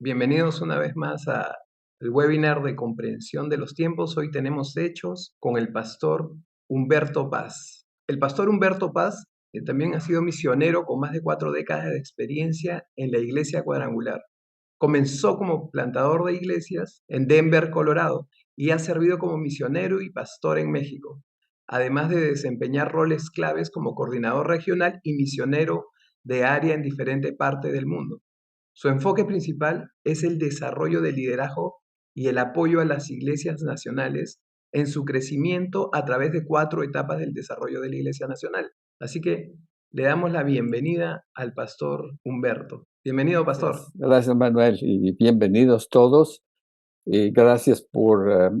Bienvenidos una vez más al webinar de comprensión de los tiempos. Hoy tenemos Hechos con el pastor Humberto Paz. El pastor Humberto Paz también ha sido misionero con más de 4 décadas de experiencia en la iglesia cuadrangular. Comenzó como plantador de iglesias en Denver, Colorado, y ha servido como misionero y pastor en México, además de desempeñar roles claves como coordinador regional y misionero de área en diferentes partes del mundo. Su enfoque principal es el desarrollo del liderazgo y el apoyo a las iglesias nacionales en su crecimiento a través de 4 etapas del desarrollo de la Iglesia Nacional. Así que le damos la bienvenida al pastor Humberto. Bienvenido, pastor. Gracias, Manuel, y bienvenidos todos. Y gracias por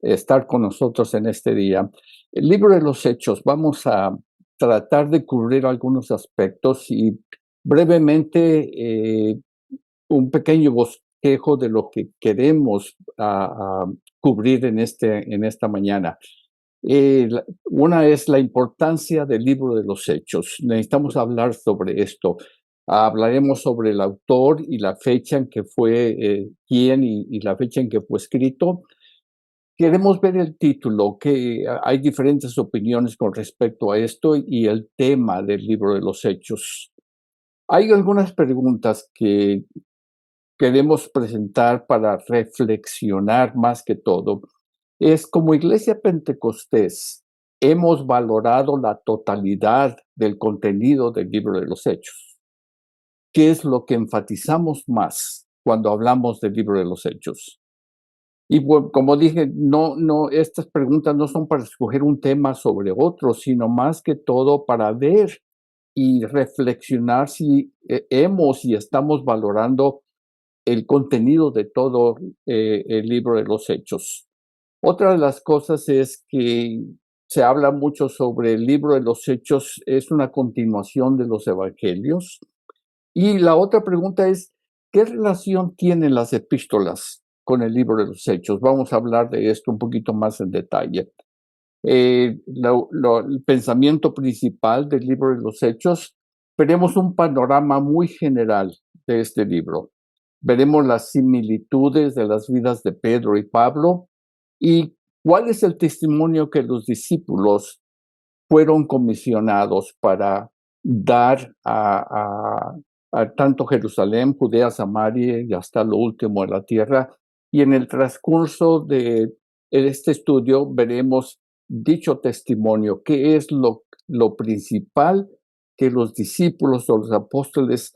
estar con nosotros en este día. El libro de los Hechos, vamos a tratar de cubrir algunos aspectos y brevemente un pequeño bosquejo de lo que queremos cubrir en esta mañana. Una es la importancia del libro de los Hechos. Necesitamos hablar sobre esto. Hablaremos sobre el autor y la fecha en que fue quién y la fecha en que fue escrito. Queremos ver el título, que hay diferentes opiniones con respecto a esto y el tema del libro de los Hechos. Hay algunas preguntas que queremos presentar para reflexionar más que todo. Es como Iglesia Pentecostés, hemos valorado la totalidad del contenido del libro de los Hechos. ¿Qué es lo que enfatizamos más cuando hablamos del libro de los Hechos? Y bueno, como dije, estas preguntas no son para escoger un tema sobre otro, sino más que todo para ver y reflexionar si hemos y estamos valorando el contenido de todo el libro de los Hechos. Otra de las cosas es que se habla mucho sobre el libro de los Hechos, es una continuación de los evangelios. Y la otra pregunta es, ¿qué relación tienen las epístolas con el libro de los Hechos? Vamos a hablar de esto un poquito más en detalle. El pensamiento principal del libro de los Hechos, veremos un panorama muy general de este libro. Veremos las similitudes de las vidas de Pedro y Pablo y cuál es el testimonio que los discípulos fueron comisionados para dar a tanto Jerusalén, Judea, Samaria y hasta lo último de la tierra. Y en el transcurso de este estudio veremos dicho testimonio, qué es lo principal que los discípulos o los apóstoles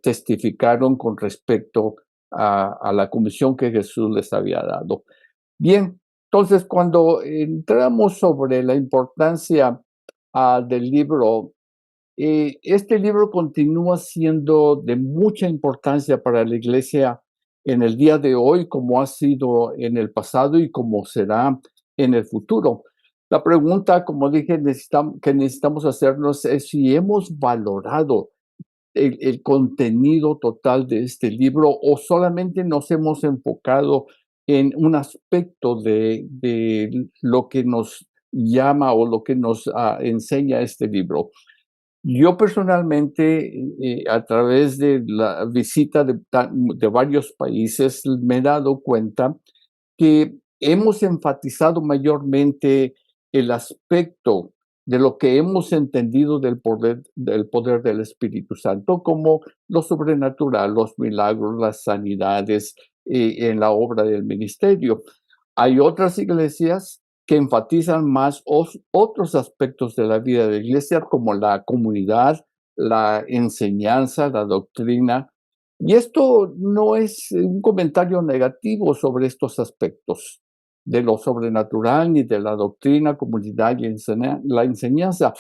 testificaron con respecto a la comisión que Jesús les había dado. Bien, entonces cuando entramos sobre la importancia del libro, este libro continúa siendo de mucha importancia para la iglesia en el día de hoy, como ha sido en el pasado y como será en el futuro. La pregunta, como dije, que necesitamos hacernos es si hemos valorado el contenido total de este libro o solamente nos hemos enfocado en un aspecto de lo que nos llama o lo que nos enseña este libro. Yo personalmente, a través de la visita de varios países, me he dado cuenta que hemos enfatizado mayormente el aspecto de lo que hemos entendido del poder del Espíritu Santo, como lo sobrenatural, los milagros, las sanidades en la obra del ministerio. Hay otras iglesias que enfatizan más otros aspectos de la vida de la iglesia, como la comunidad, la enseñanza, la doctrina. Y esto no es un comentario negativo sobre estos aspectos de lo sobrenatural, ni de la doctrina, comunidad y la enseñanza,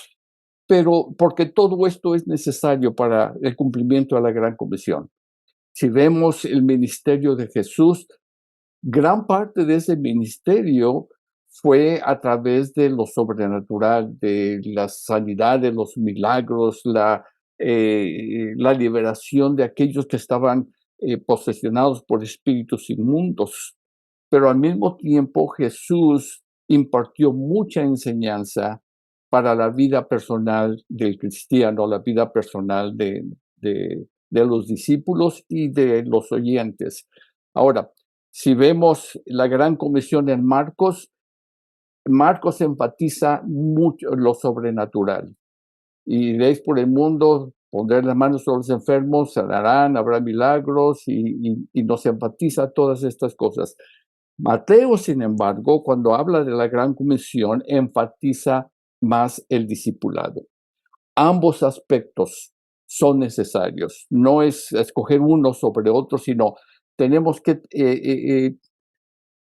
pero porque todo esto es necesario para el cumplimiento de la Gran Comisión. Si vemos el ministerio de Jesús, gran parte de ese ministerio fue a través de lo sobrenatural, de la sanidad, de los milagros, la liberación de aquellos que estaban posesionados por espíritus inmundos. Pero al mismo tiempo Jesús impartió mucha enseñanza para la vida personal del cristiano, la vida personal de de los discípulos y de los oyentes. Ahora, si vemos la gran comisión en Marcos, Marcos enfatiza mucho lo sobrenatural. Y iréis por el mundo, pondré las manos sobre los enfermos, sanarán, habrá milagros y nos enfatiza todas estas cosas. Mateo, sin embargo, cuando habla de la gran comisión, enfatiza más el discipulado. Ambos aspectos son necesarios. No es escoger uno sobre otro, sino tenemos que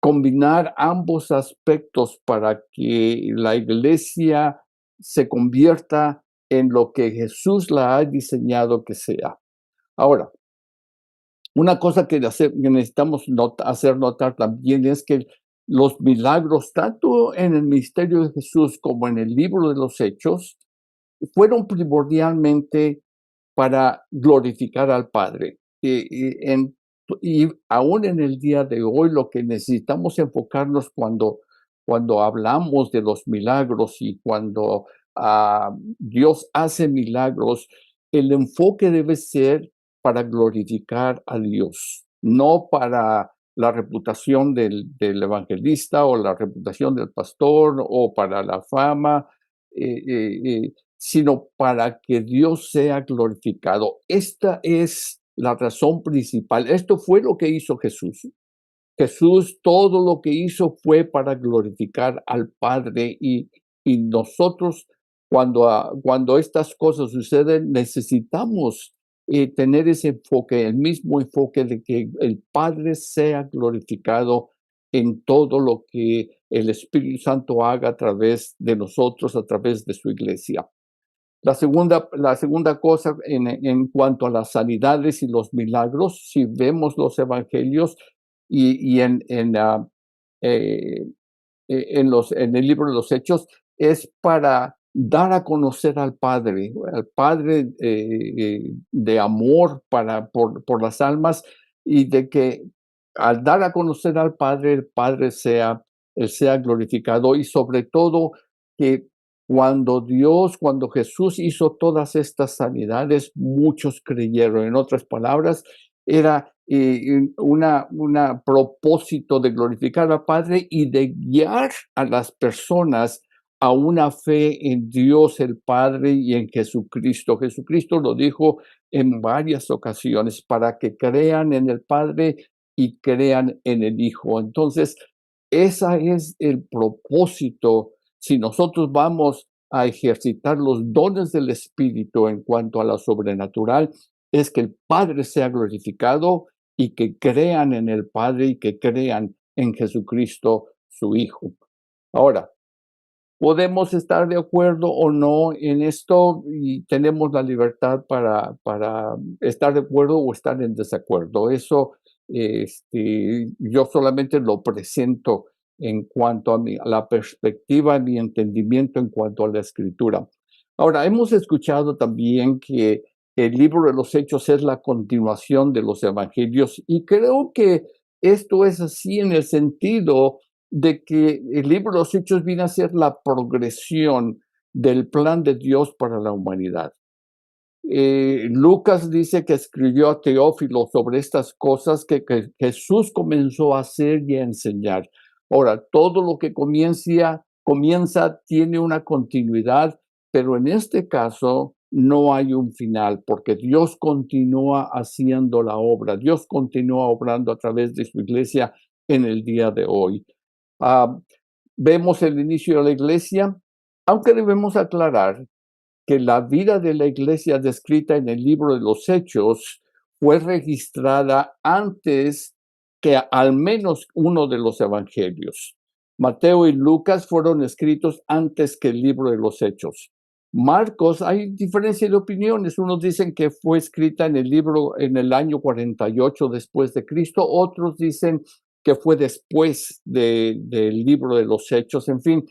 combinar ambos aspectos para que la iglesia se convierta en lo que Jesús la ha diseñado que sea. Ahora, una cosa que necesitamos hacer notar también es que los milagros, tanto en el ministerio de Jesús como en el libro de los Hechos, fueron primordialmente para glorificar al Padre. Y aún en el día de hoy, lo que necesitamos enfocarnos cuando hablamos de los milagros y cuando Dios hace milagros, el enfoque debe ser para glorificar a Dios, no para la reputación del evangelista o la reputación del pastor o para la fama. Eh, eh, eh, sino para que Dios sea glorificado. Esta es la razón principal. Esto fue lo que hizo Jesús. Jesús todo lo que hizo fue para glorificar al Padre y nosotros cuando estas cosas suceden necesitamos tener ese enfoque, el mismo enfoque de que el Padre sea glorificado en todo lo que el Espíritu Santo haga a través de nosotros, a través de su iglesia. La segunda cosa en cuanto a las sanidades y los milagros, si vemos los evangelios y eh, en el libro de los Hechos, es para dar a conocer al Padre de amor por las almas y de que al dar a conocer al Padre, Él sea glorificado y sobre todo que cuando Jesús hizo todas estas sanidades, muchos creyeron. En otras palabras, era una propósito de glorificar al Padre y de guiar a las personas a una fe en Dios el Padre y en Jesucristo. Jesucristo lo dijo en varias ocasiones para que crean en el Padre y crean en el Hijo. Entonces, ese es el propósito. Si nosotros vamos a ejercitar los dones del Espíritu en cuanto a lo sobrenatural, es que el Padre sea glorificado y que crean en el Padre y que crean en Jesucristo, su Hijo. Ahora, podemos estar de acuerdo o no en esto y tenemos la libertad para estar de acuerdo o estar en desacuerdo. Eso, yo solamente lo presento en cuanto a la perspectiva, mi entendimiento en cuanto a la escritura. Ahora, hemos escuchado también que el libro de los Hechos es la continuación de los evangelios y creo que esto es así en el sentido de que el libro de los Hechos viene a ser la progresión del plan de Dios para la humanidad. Lucas dice que escribió a Teófilo sobre estas cosas que Jesús comenzó a hacer y a enseñar. Ahora, todo lo que comienza tiene una continuidad, pero en este caso no hay un final, porque Dios continúa haciendo la obra, Dios continúa obrando a través de su iglesia en el día de hoy. Vemos el inicio de la iglesia, aunque debemos aclarar que la vida de la iglesia descrita en el libro de los Hechos fue registrada antes que al menos uno de los evangelios. Mateo y Lucas fueron escritos antes que el libro de los Hechos. Marcos, hay diferencia de opiniones. Unos dicen que fue escrita en el libro en el año 48 después de Cristo, otros dicen que fue después del libro de los Hechos. En fin,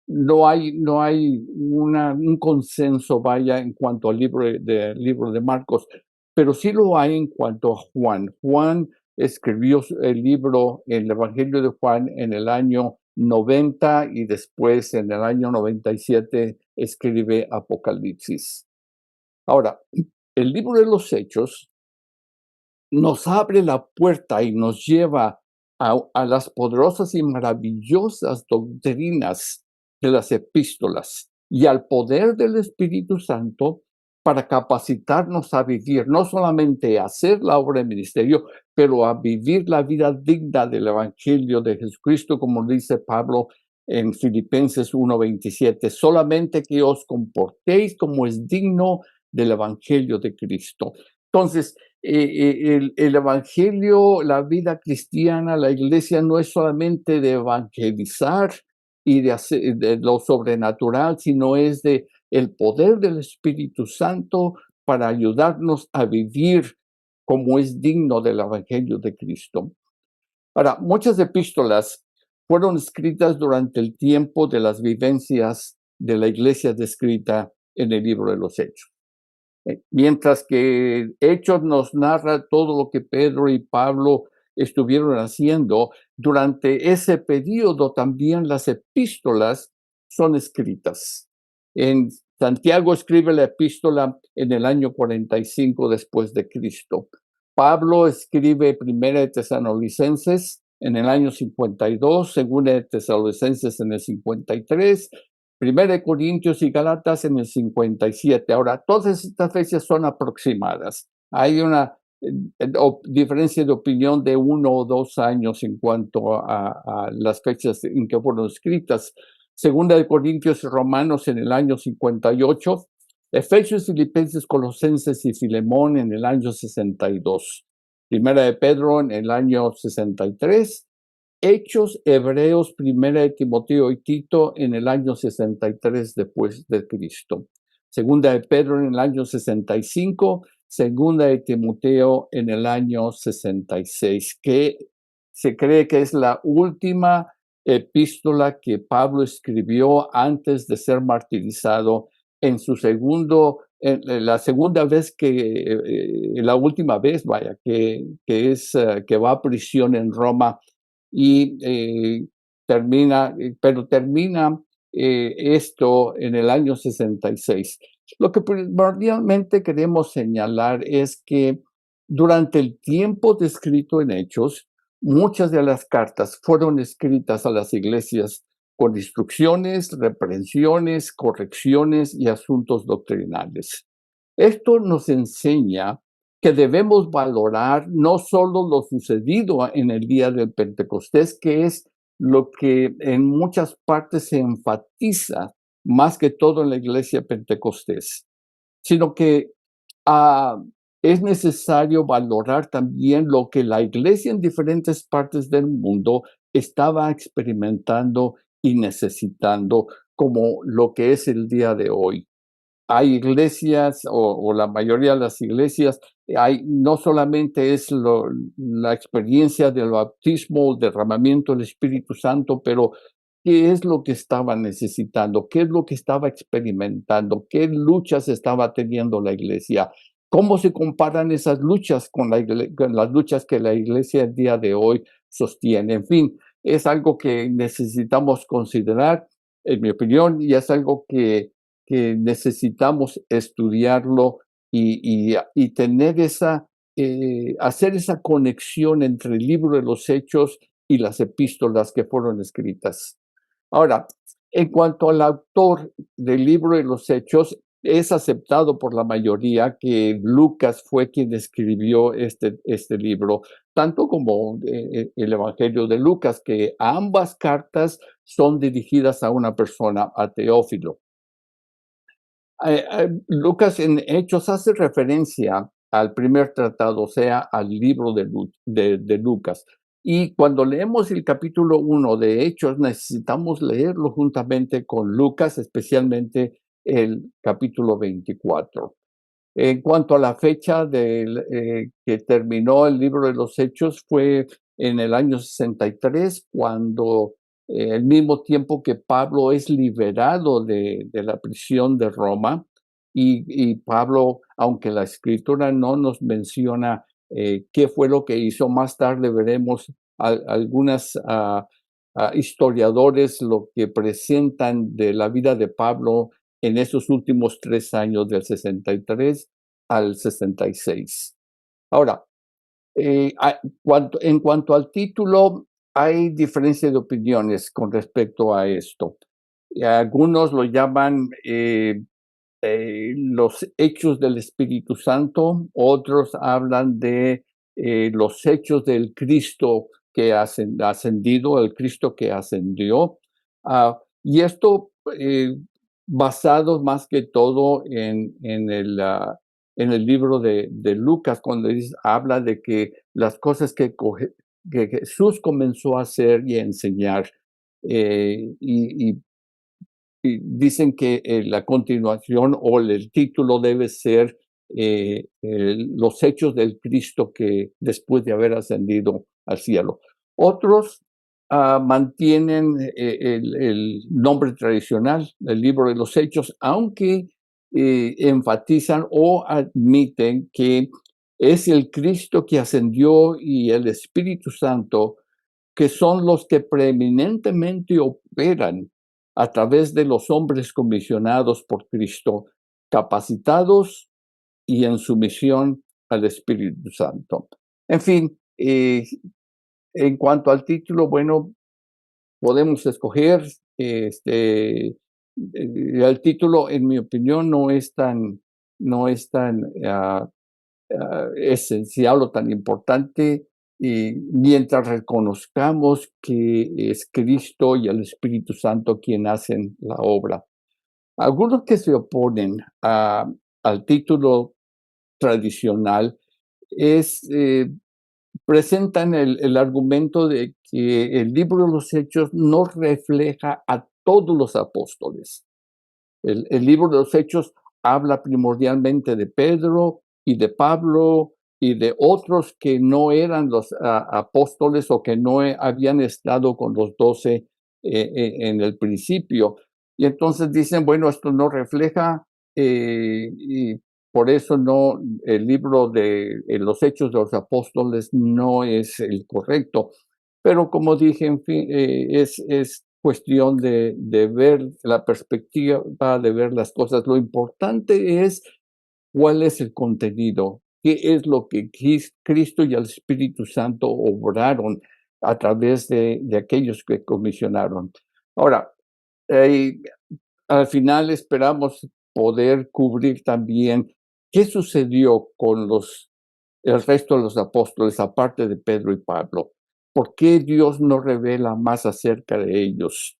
no hay un consenso, vaya, en cuanto al libro de Marcos, pero sí lo hay en cuanto a Juan. Juan escribió el Evangelio de Juan en el año 90 y después en el año 97 escribe Apocalipsis. Ahora, el libro de los Hechos nos abre la puerta y nos lleva a las poderosas y maravillosas doctrinas de las epístolas y al poder del Espíritu Santo para capacitarnos a vivir, no solamente a hacer la obra de ministerio, pero a vivir la vida digna del Evangelio de Jesucristo, como dice Pablo en Filipenses 1:27, solamente que os comportéis como es digno del Evangelio de Cristo. Entonces, el evangelio, la vida cristiana, la iglesia no es solamente de evangelizar y de hacer de lo sobrenatural, sino es de el poder del Espíritu Santo para ayudarnos a vivir como es digno del evangelio de Cristo. Ahora, muchas epístolas fueron escritas durante el tiempo de las vivencias de la iglesia descrita en el libro de los Hechos. Mientras que Hechos nos narra todo lo que Pedro y Pablo estuvieron haciendo, durante ese periodo también las epístolas son escritas. En Santiago escribe la epístola en el año 45 después de Cristo. Pablo escribe Primera de Tesalonicenses en el año 52, Segunda de Tesalonicenses en el 53, Primera de Corintios y Gálatas en el 57. Ahora, todas estas fechas son aproximadas. Hay una diferencia de opinión de 1 o 2 años en cuanto a las fechas en que fueron escritas. Segunda de Corintios y Romanos en el año 58. Efesios, Filipenses, Colosenses y Filemón en el año 62. Primera de Pedro en el año 63. Hechos, Hebreos, Primera de Timoteo y Tito en el año 63 después de Cristo. Segunda de Pedro en el año 65, Segunda de Timoteo en el año 66, que se cree que es la última epístola que Pablo escribió antes de ser martirizado en su la segunda vez la última vez, vaya, que va a prisión en Roma y termina esto en el año 66. Lo que primordialmente queremos señalar es que durante el tiempo descrito en Hechos, muchas de las cartas fueron escritas a las iglesias con instrucciones, reprensiones, correcciones y asuntos doctrinales. Esto nos enseña que debemos valorar no solo lo sucedido en el día del Pentecostés, que es lo que en muchas partes se enfatiza más que todo en la iglesia pentecostés, sino que es necesario valorar también lo que la iglesia en diferentes partes del mundo estaba experimentando y necesitando, como lo que es el día de hoy. Hay iglesias, o la mayoría de las iglesias, no solamente es la experiencia del bautismo, el derramamiento del Espíritu Santo, pero ¿qué es lo que estaba necesitando? ¿Qué es lo que estaba experimentando? ¿Qué luchas estaba teniendo la iglesia? ¿Cómo se comparan esas luchas con las luchas que la iglesia el día de hoy sostiene? En fin, es algo que necesitamos considerar, en mi opinión, y es algo que necesitamos estudiarlo y tener hacer esa conexión entre el libro de los Hechos y las epístolas que fueron escritas. Ahora, en cuanto al autor del libro de los Hechos, es aceptado por la mayoría que Lucas fue quien escribió este libro, tanto como el Evangelio de Lucas, que ambas cartas son dirigidas a una persona, a Teófilo. Lucas en Hechos hace referencia al primer tratado, o sea, al libro de Lucas. Y cuando leemos el capítulo 1 de Hechos, necesitamos leerlo juntamente con Lucas, especialmente el capítulo 24. En cuanto a la fecha que terminó el libro de los Hechos, fue en el año 63, cuando al mismo tiempo que Pablo es liberado de la prisión de Roma, y Pablo, aunque la escritura no nos menciona qué fue lo que hizo, más tarde veremos algunas historiadores lo que presentan de la vida de Pablo en esos últimos 3 años, del 63 al 66. Ahora, en cuanto al título, hay diferencia de opiniones con respecto a esto. Algunos lo llaman los hechos del Espíritu Santo, otros hablan de los hechos del Cristo que ascendido, el Cristo que ascendió. Y esto basado más que todo en el libro de Lucas, cuando habla de que las cosas que Jesús comenzó a hacer y a enseñar, y dicen que la continuación o el título debe ser los hechos del Cristo que después de haber ascendido al cielo. Otros mantienen el nombre tradicional, el libro de los hechos, aunque enfatizan o admiten que es el Cristo que ascendió y el Espíritu Santo que son los que preeminentemente operan a través de los hombres comisionados por Cristo, capacitados y en sumisión al Espíritu Santo. En fin, en cuanto al título, bueno, podemos escoger, el título, en mi opinión, no es tan esencial o tan importante, y mientras reconozcamos que es Cristo y el Espíritu Santo quien hacen la obra. Algunos que se oponen al título tradicional presentan el argumento de que el libro de los Hechos no refleja a todos los apóstoles. El libro de los Hechos habla primordialmente de Pedro y de Pablo y de otros que no eran los apóstoles o que no habían estado con los 12 en el principio. Y entonces dicen, bueno, esto no refleja y por eso no, el libro de los Hechos de los Apóstoles no es el correcto. Pero como dije, en fin, es cuestión de ver la perspectiva, de ver las cosas. Lo importante es cuál es el contenido, qué es lo que Cristo y el Espíritu Santo obraron a través de aquellos que comisionaron. Ahora, al final esperamos poder cubrir también qué sucedió con el resto de los apóstoles, aparte de Pedro y Pablo. ¿Por qué Dios no revela más acerca de ellos?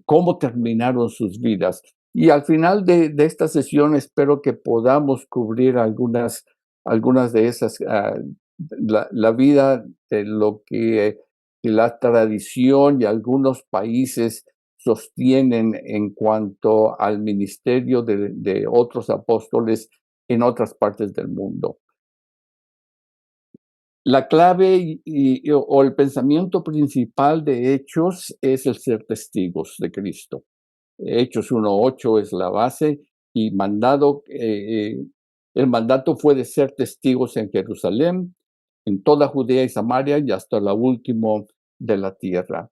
¿Cómo terminaron sus vidas? Y al final de esta sesión espero que podamos cubrir algunas de esas, la vida de lo que la tradición y algunos países sostienen en cuanto al ministerio de otros apóstoles en otras partes del mundo. La clave o el pensamiento principal de Hechos es el ser testigos de Cristo. Hechos 1:8 es la base y el mandato fue de ser testigos en Jerusalén, en toda Judea y Samaria y hasta la última de la tierra.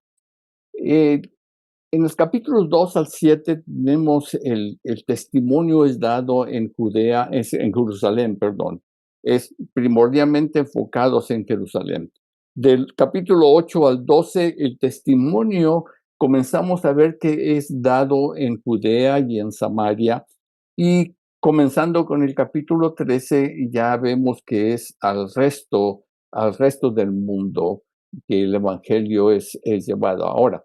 En los capítulos 2 al 7 tenemos el testimonio es dado en Jerusalén, perdón. Es primordialmente enfocados en Jerusalén. Del capítulo 8 al 12, el testimonio comenzamos a ver que es dado en Judea y en Samaria. Y comenzando con el capítulo 13, ya vemos que es al resto del mundo que el evangelio es llevado. Ahora,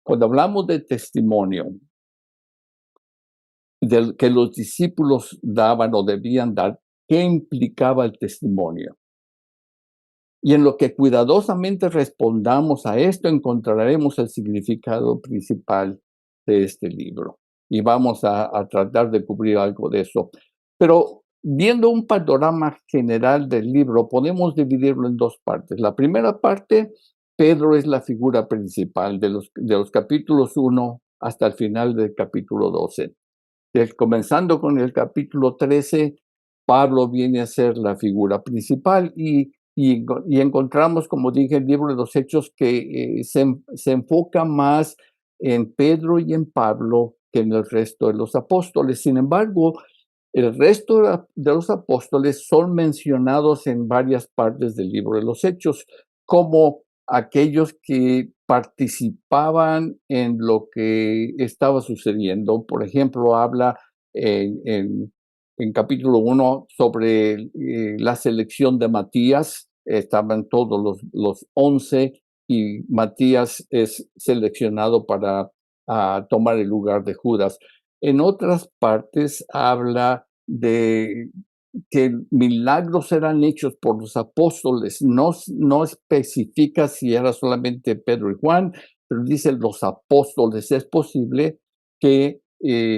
cuando hablamos de testimonio, del que los discípulos daban o debían dar, ¿qué implicaba el testimonio? Y en lo que cuidadosamente respondamos a esto, encontraremos el significado principal de este libro. Y vamos a tratar de cubrir algo de eso. Pero viendo un panorama general del libro, podemos dividirlo en dos partes. La primera parte, Pedro es la figura principal de los capítulos 1 hasta el final del capítulo 12. Comenzando con el capítulo 13, Pablo viene a ser la figura principal y encontramos, como dije, el libro de los Hechos que se enfoca más en Pedro y en Pablo que en el resto de los apóstoles. Sin embargo, el resto de los apóstoles son mencionados en varias partes del libro de los Hechos como aquellos que participaban en lo que estaba sucediendo. Por ejemplo, habla en capítulo 1 sobre la selección de Matías. Estaban todos los 11 y Matías es seleccionado para tomar el lugar de Judas. En otras partes habla de que milagros eran hechos por los apóstoles. No especifica si era solamente Pedro y Juan, pero dice los apóstoles. Es posible que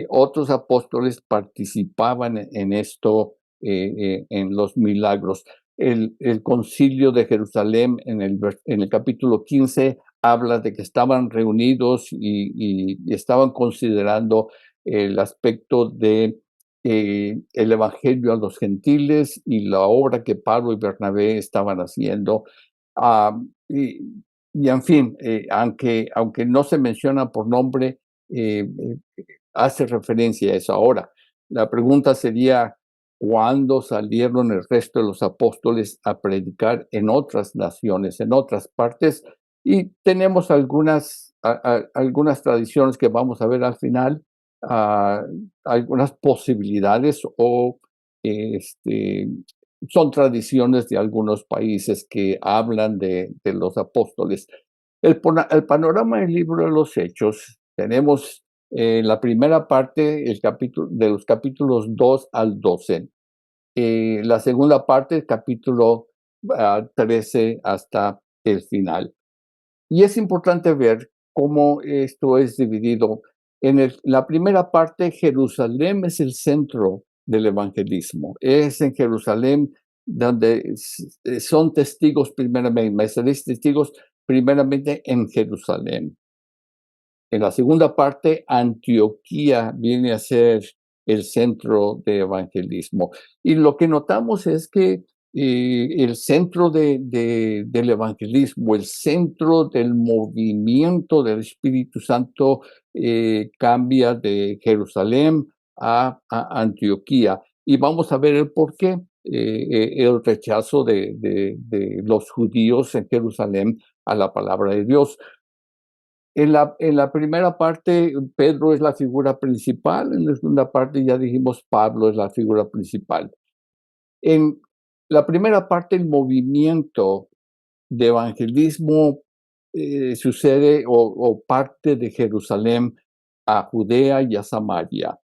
otros apóstoles participaban en esto, en los milagros. El concilio de Jerusalén en el capítulo 15 habla de que estaban reunidos y estaban considerando el aspecto de el evangelio a los gentiles y la obra que Pablo y Bernabé estaban haciendo. Ah, y, y en fin, aunque no se menciona por nombre, hace referencia a eso. Ahora, la pregunta sería, ¿cuándo salieron el resto de los apóstoles a predicar en otras naciones, en otras partes? Y tenemos algunas tradiciones que vamos a ver al final, algunas posibilidades o son tradiciones de algunos países que hablan de los apóstoles. El panorama del libro de los Hechos, tenemos la primera parte de los capítulos 2 al 12. La segunda parte, el capítulo 13 hasta el final. Y es importante ver cómo esto es dividido. La primera parte, Jerusalén es el centro del evangelismo. Es en Jerusalén donde son testigos primeramente, seréis testigos primeramente en Jerusalén. En la segunda parte, Antioquía viene a ser el centro de evangelismo. Y lo que notamos es que el centro del evangelismo, el centro del movimiento del Espíritu Santo cambia de Jerusalén a Antioquía. Y vamos a ver el por qué. El rechazo de los judíos en Jerusalén a la palabra de Dios. En la primera parte, Pedro es la figura principal. En la segunda parte, ya dijimos, Pablo es la figura principal. En la primera parte, el movimiento de evangelismo sucede o parte de Jerusalén a Judea y a Samaria.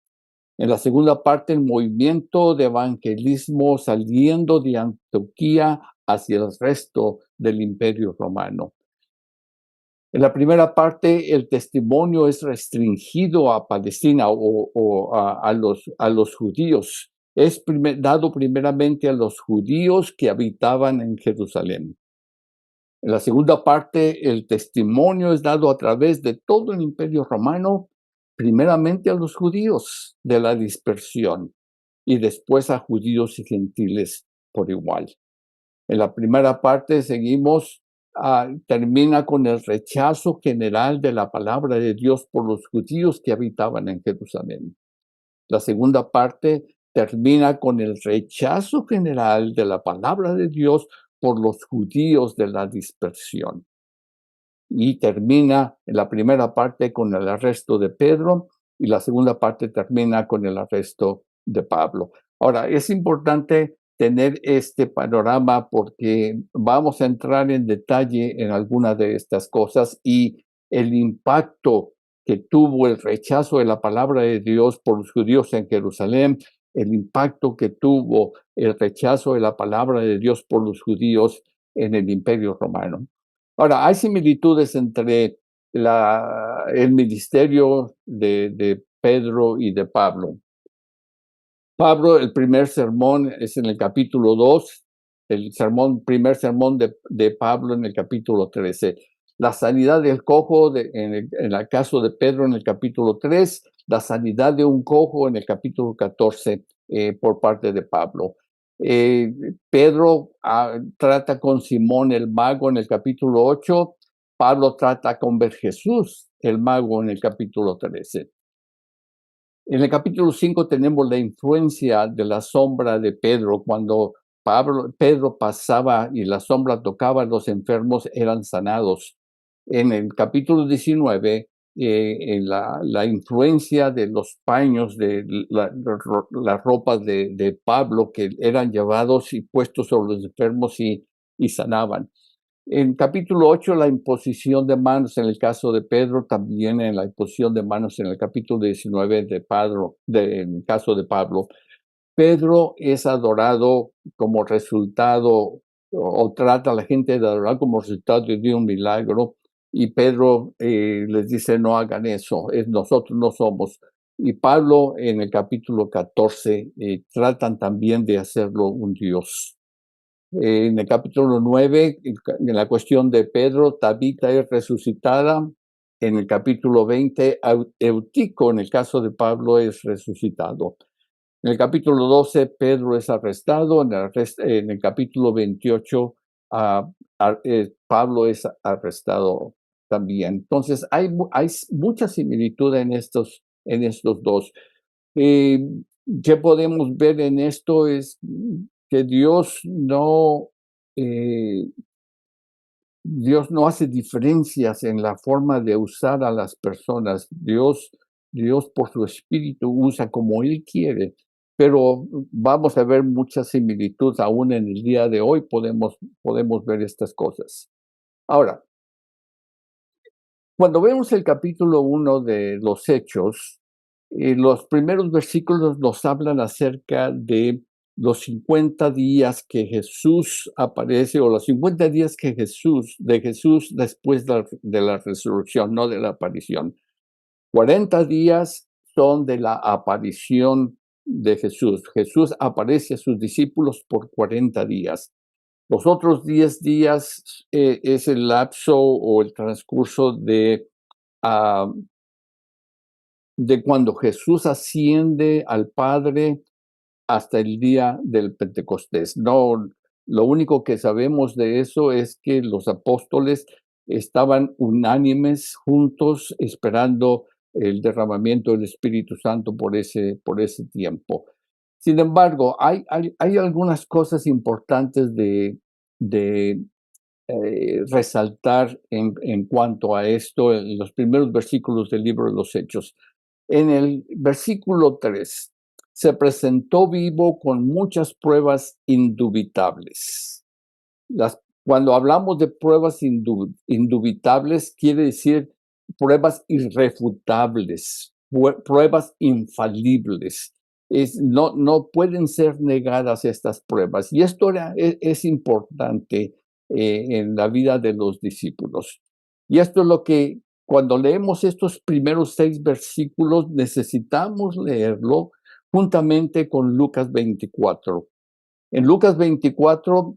En la segunda parte, el movimiento de evangelismo saliendo de Antioquía hacia el resto del Imperio Romano. En la primera parte, el testimonio es restringido a Palestina o a los judíos. Es dado primeramente a los judíos que habitaban en Jerusalén. En la segunda parte, el testimonio es dado a través de todo el Imperio Romano, primeramente a los judíos de la dispersión y después a judíos y gentiles por igual. En la primera parte seguimos, termina con el rechazo general de la palabra de Dios por los judíos que habitaban en Jerusalén. La segunda parte termina con el rechazo general de la palabra de Dios por los judíos de la dispersión. Y termina en la primera parte con el arresto de Pedro y la segunda parte termina con el arresto de Pablo. Ahora, es importante tener este panorama porque vamos a entrar en detalle en algunas de estas cosas y el impacto que tuvo el rechazo de la palabra de Dios por los judíos en Jerusalén, el impacto que tuvo el rechazo de la palabra de Dios por los judíos en el Imperio Romano. Ahora, hay similitudes entre el ministerio de Pedro y de Pablo. Pablo, el primer sermón es en el capítulo 2, primer sermón de Pablo en el capítulo 13. La sanidad del cojo en el caso de Pedro en el capítulo 3, la sanidad de un cojo en el capítulo 14 por parte de Pablo. Pedro trata con Simón el mago en el capítulo 8, Pablo trata con Jesús el mago en el capítulo 13. En el capítulo 5 tenemos la influencia de la sombra de Pedro. Cuando Pedro pasaba y la sombra tocaba a los enfermos, eran sanados. En el capítulo 19, en la influencia de los paños, de las ropas de Pablo, que eran llevados y puestos sobre los enfermos y sanaban. En capítulo 8, la imposición de manos en el caso de Pedro, también en la imposición de manos en el capítulo 19 en el caso de Pablo. Pedro es adorado como resultado, o trata a la gente de adorar como resultado de un milagro, y Pedro les dice, no hagan eso, nosotros no somos. Y Pablo en el capítulo 14 tratan también de hacerlo un Dios. En el capítulo 9, en la cuestión de Pedro, Tabita es resucitada. En el capítulo 20, Eutico, en el caso de Pablo, es resucitado. En el capítulo 12, Pedro es arrestado. En el capítulo 28, Pablo es arrestado también. Entonces, hay mucha similitud en estos dos. ¿Qué podemos ver en esto? Es que Dios no hace diferencias en la forma de usar a las personas. Dios por su espíritu usa como Él quiere, pero vamos a ver mucha similitud aún en el día de hoy, podemos ver estas cosas. Ahora, cuando vemos el capítulo 1 de los Hechos, los primeros versículos nos hablan acerca de los 50 días que Jesús aparece, o los 50 días de Jesús después de la resurrección, no de la aparición. 40 días son de la aparición de Jesús. Jesús aparece a sus discípulos por 40 días. Los otros 10 días es el lapso o el transcurso ah, de cuando Jesús asciende al Padre hasta el día del Pentecostés. No, lo único que sabemos de eso es que los apóstoles estaban unánimes juntos esperando el derramamiento del Espíritu Santo por ese tiempo. Sin embargo, hay algunas cosas importantes de resaltar en cuanto a esto en los primeros versículos del libro de los Hechos. En el versículo 3, se presentó vivo con muchas pruebas indubitables. Cuando hablamos de pruebas indubitables, quiere decir pruebas irrefutables, pruebas infalibles. No pueden ser negadas estas pruebas. Y esto es importante en la vida de los discípulos. Y esto es lo que, cuando leemos estos primeros 6 versículos, necesitamos leerlo juntamente con Lucas 24. En Lucas 24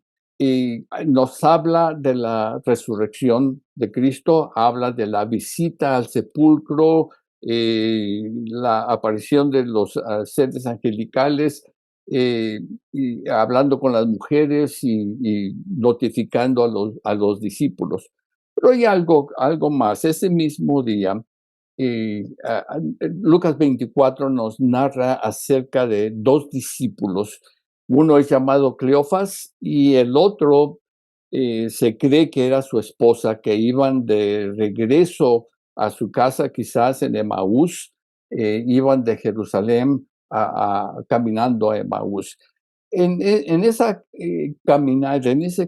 nos habla de la resurrección de Cristo, habla de la visita al sepulcro, la aparición de los seres angelicales, y hablando con las mujeres y notificando a los discípulos. Pero hay algo más. Ese mismo día, Lucas 24 nos narra acerca de 2 discípulos. Uno es llamado Cleofas y el otro se cree que era su esposa, que iban de regreso a su casa, quizás en Emaús, iban de Jerusalén caminando a Emaús. En ese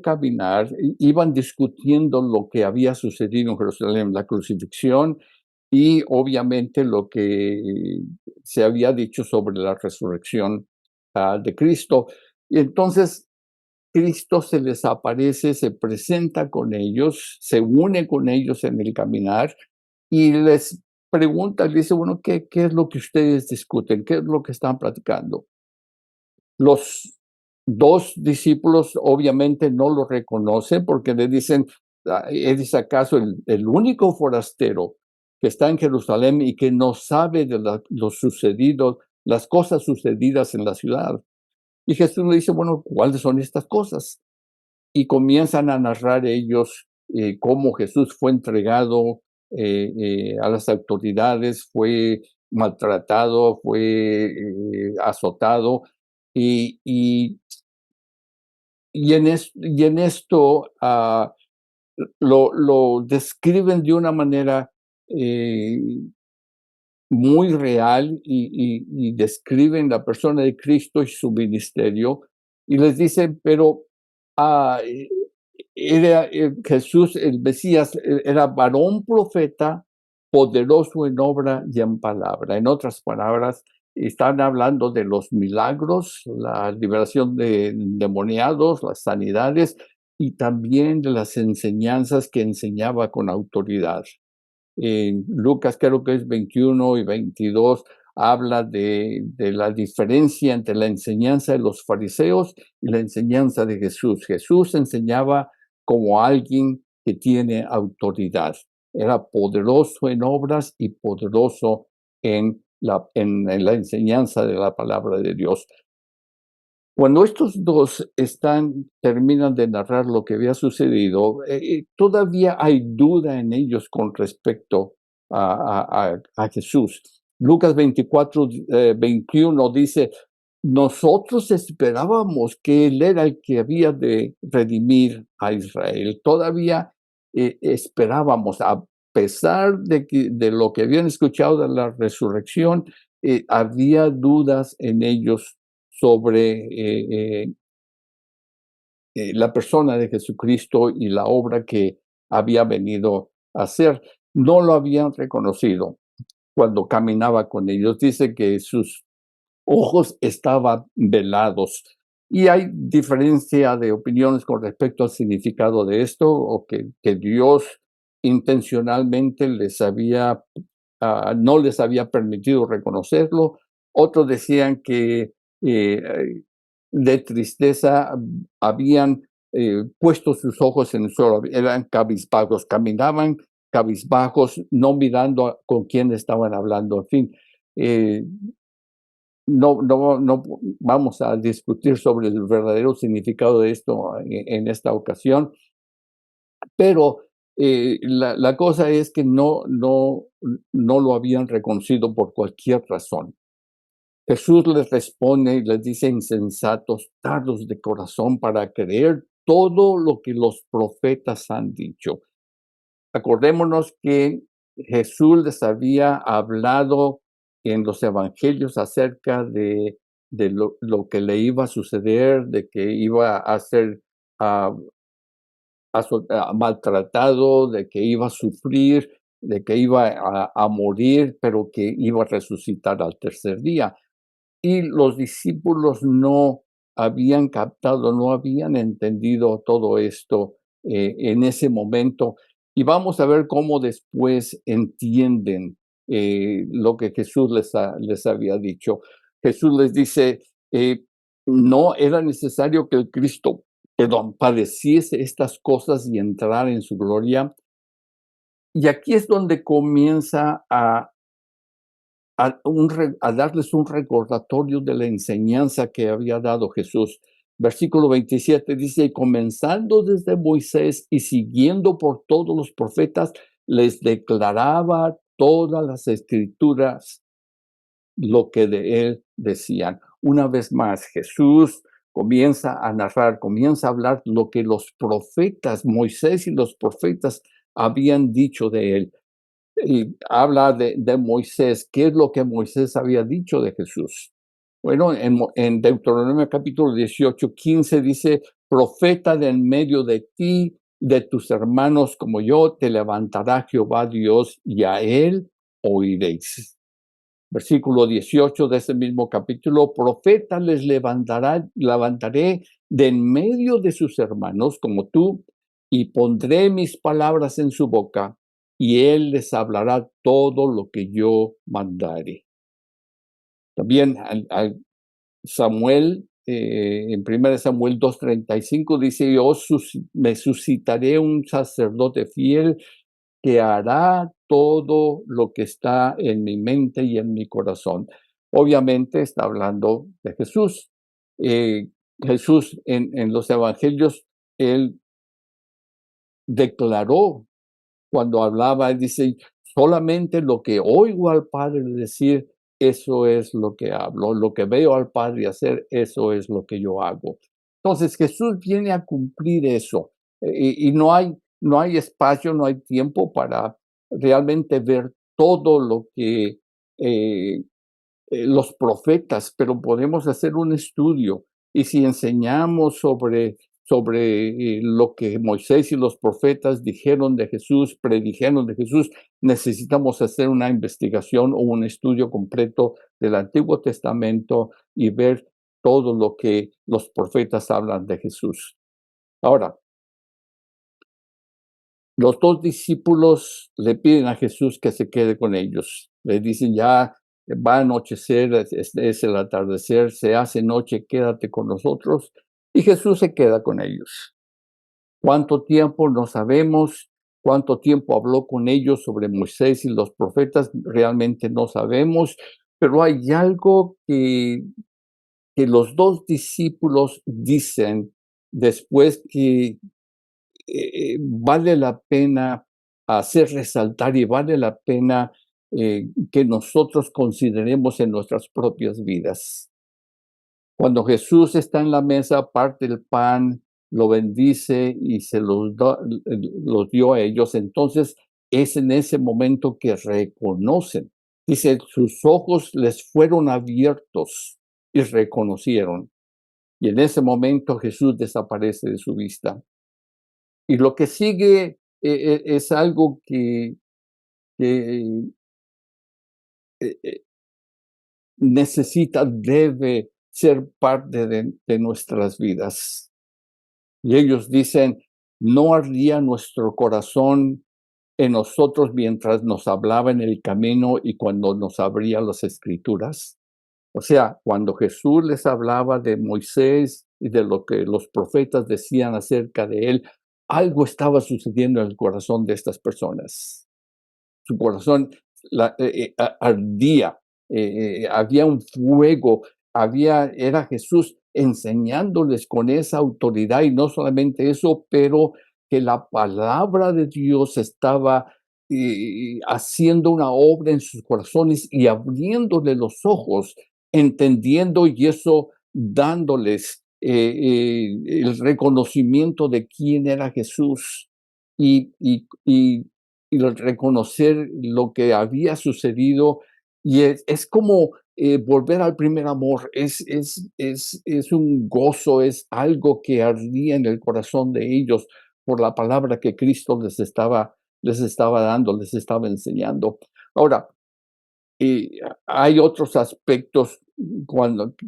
caminar, iban discutiendo lo que había sucedido en Jerusalén, la crucifixión y obviamente lo que se había dicho sobre la resurrección de Cristo. Y entonces Cristo se les aparece, se presenta con ellos, se une con ellos en el caminar y les pregunta, le dice, bueno, ¿qué es lo que ustedes discuten? ¿Qué es lo que están platicando? Los 2 discípulos obviamente no lo reconocen porque le dicen, ¿eres acaso el único forastero que está en Jerusalén y que no sabe de lo sucedido, las cosas sucedidas en la ciudad? Y Jesús le dice, bueno, ¿cuáles son estas cosas? Y comienzan a narrar ellos cómo Jesús fue entregado a las autoridades, fue maltratado, fue azotado, y, y, y en esto lo describen de una manera eh, muy real, y describen la persona de Cristo y su ministerio, y les dicen, pero ah, eh, era Jesús, el Mesías, era varón profeta, poderoso en obra y en palabra. En otras palabras, están hablando de los milagros, la liberación de endemoniados, las sanidades, y también de las enseñanzas que enseñaba con autoridad. En Lucas, creo que es 21 y 22, habla de la diferencia entre la enseñanza de los fariseos y la enseñanza de Jesús. Jesús enseñaba como alguien que tiene autoridad. Era poderoso en obras y poderoso en la enseñanza de la palabra de Dios. Cuando estos dos terminan de narrar lo que había sucedido, todavía hay duda en ellos con respecto a Jesús. Lucas 24, 21 dice, nosotros esperábamos que Él era el que había de redimir a Israel. Todavía esperábamos, a pesar de lo que habían escuchado de la resurrección, había dudas en ellos sobre la persona de Jesucristo y la obra que había venido a hacer. No lo habían reconocido cuando caminaba con ellos. Dice que sus ojos estaban velados. Y hay diferencia de opiniones con respecto al significado de esto, o que Dios intencionalmente no les había permitido reconocerlo. Otros decían que de tristeza habían puesto sus ojos en el suelo, eran cabizbajos, caminaban cabizbajos, no mirando con quién estaban hablando. En fin, no vamos a discutir sobre el verdadero significado de esto en esta ocasión, pero la cosa es que no lo habían reconocido por cualquier razón. Jesús les responde y les dice, insensatos, tardos de corazón para creer todo lo que los profetas han dicho. Acordémonos que Jesús les había hablado en los evangelios acerca de lo que le iba a suceder, de que iba a ser ah, maltratado, de que iba a sufrir, de que iba a morir, pero que iba a resucitar al tercer día. Y los discípulos no habían captado, no habían entendido todo esto en ese momento. Y vamos a ver cómo después entienden lo que Jesús les había dicho. Jesús les dice, no era necesario que el Cristo, padeciese estas cosas y entrar en su gloria. Y aquí es donde comienza a darles un recordatorio de la enseñanza que había dado Jesús. Versículo 27 dice, comenzando desde Moisés y siguiendo por todos los profetas, les declaraba todas las escrituras lo que de él decían. Una vez más, Jesús comienza a narrar, comienza a hablar lo que los profetas, Moisés y los profetas habían dicho de él. Y habla de Moisés. ¿Qué es lo que Moisés había dicho de Jesús? Bueno, en Deuteronomio capítulo 18, 15 dice, profeta de en medio de ti, de tus hermanos como yo, te levantará Jehová Dios y a él oiréis. Versículo 18 de ese mismo capítulo, profeta les levantaré de en medio de sus hermanos como tú, y pondré mis palabras en su boca, y él les hablará todo lo que yo mandare. También Samuel, en 1 Samuel 2:35 dice, yo me suscitaré un sacerdote fiel que hará todo lo que está en mi mente y en mi corazón. Obviamente está hablando de Jesús. Jesús en los evangelios, él declaró cuando hablaba, dice, Solamente lo que oigo al Padre decir, eso es lo que hablo. Lo que veo al Padre hacer, eso es lo que yo hago. Entonces Jesús viene a cumplir eso. Y no hay espacio, no hay tiempo para realmente ver todo lo que los profetas, pero podemos hacer un estudio. Y si enseñamos sobre lo que Moisés y los profetas dijeron de Jesús, predijeron de Jesús, necesitamos hacer una investigación o un estudio completo del Antiguo Testamento y ver todo lo que los profetas hablan de Jesús. Ahora, los dos discípulos le piden a Jesús que se quede con ellos. Le dicen, ya va a anochecer, es el atardecer, se hace noche, quédate con nosotros. Y Jesús se queda con ellos. ¿Cuánto tiempo? No sabemos. ¿Cuánto tiempo habló con ellos sobre Moisés y los profetas? Realmente no sabemos. Pero hay algo que los dos discípulos dicen después que vale la pena hacer resaltar y vale la pena que nosotros consideremos en nuestras propias vidas. Cuando Jesús está en la mesa, parte el pan, lo bendice y los dio a ellos. Entonces es en ese momento que reconocen. Dice, sus ojos les fueron abiertos y reconocieron. Y en ese momento Jesús desaparece de su vista. Y lo que sigue es algo que eh, eh, debe ser parte de nuestras vidas. Y ellos dicen, ¿no ardía nuestro corazón en nosotros mientras nos hablaba en el camino y cuando nos abría las escrituras? O sea, cuando Jesús les hablaba de Moisés y de lo que los profetas decían acerca de él, algo estaba sucediendo en el corazón de estas personas. Su corazón ardía, había un fuego, era Jesús enseñándoles con esa autoridad y no solamente eso, pero que la palabra de Dios estaba haciendo una obra en sus corazones y abriéndole los ojos, entendiendo y eso dándoles el reconocimiento de quién era Jesús y reconocer lo que había sucedido. Y es como volver al primer amor, es un gozo, es algo que ardía en el corazón de ellos por la palabra que Cristo les estaba dando, les estaba enseñando. Ahora, hay otros aspectos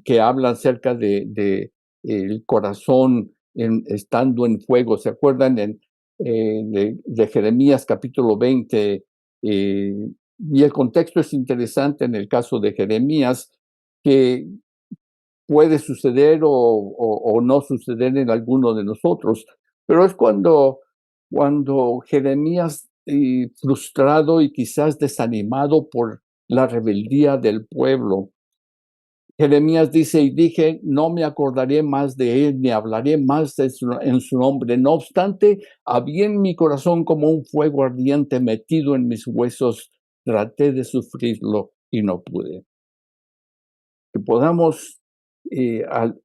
que hablan acerca de el corazón estando en fuego. ¿Se acuerdan de Jeremías capítulo 20? Y el contexto es interesante en el caso de Jeremías, que puede suceder o no suceder en alguno de nosotros, pero es cuando Jeremías, frustrado y quizás desanimado por la rebeldía del pueblo, Jeremías dice, y dije, no me acordaré más de él, ni hablaré más en su nombre. No obstante, había en mi corazón como un fuego ardiente metido en mis huesos. Traté de sufrirlo y no pude. Que podamos,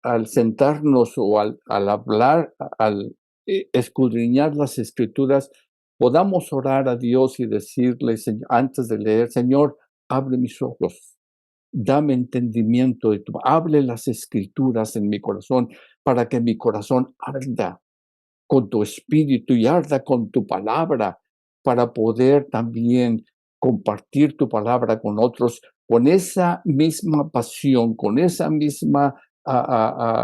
al sentarnos o al hablar, al escudriñar las escrituras, podamos orar a Dios y decirle, antes de leer, Señor, abre mis ojos, dame entendimiento hable las escrituras en mi corazón para que mi corazón arda con tu espíritu y arda con tu palabra para poder también compartir tu palabra con otros con esa misma pasión, con esa misma,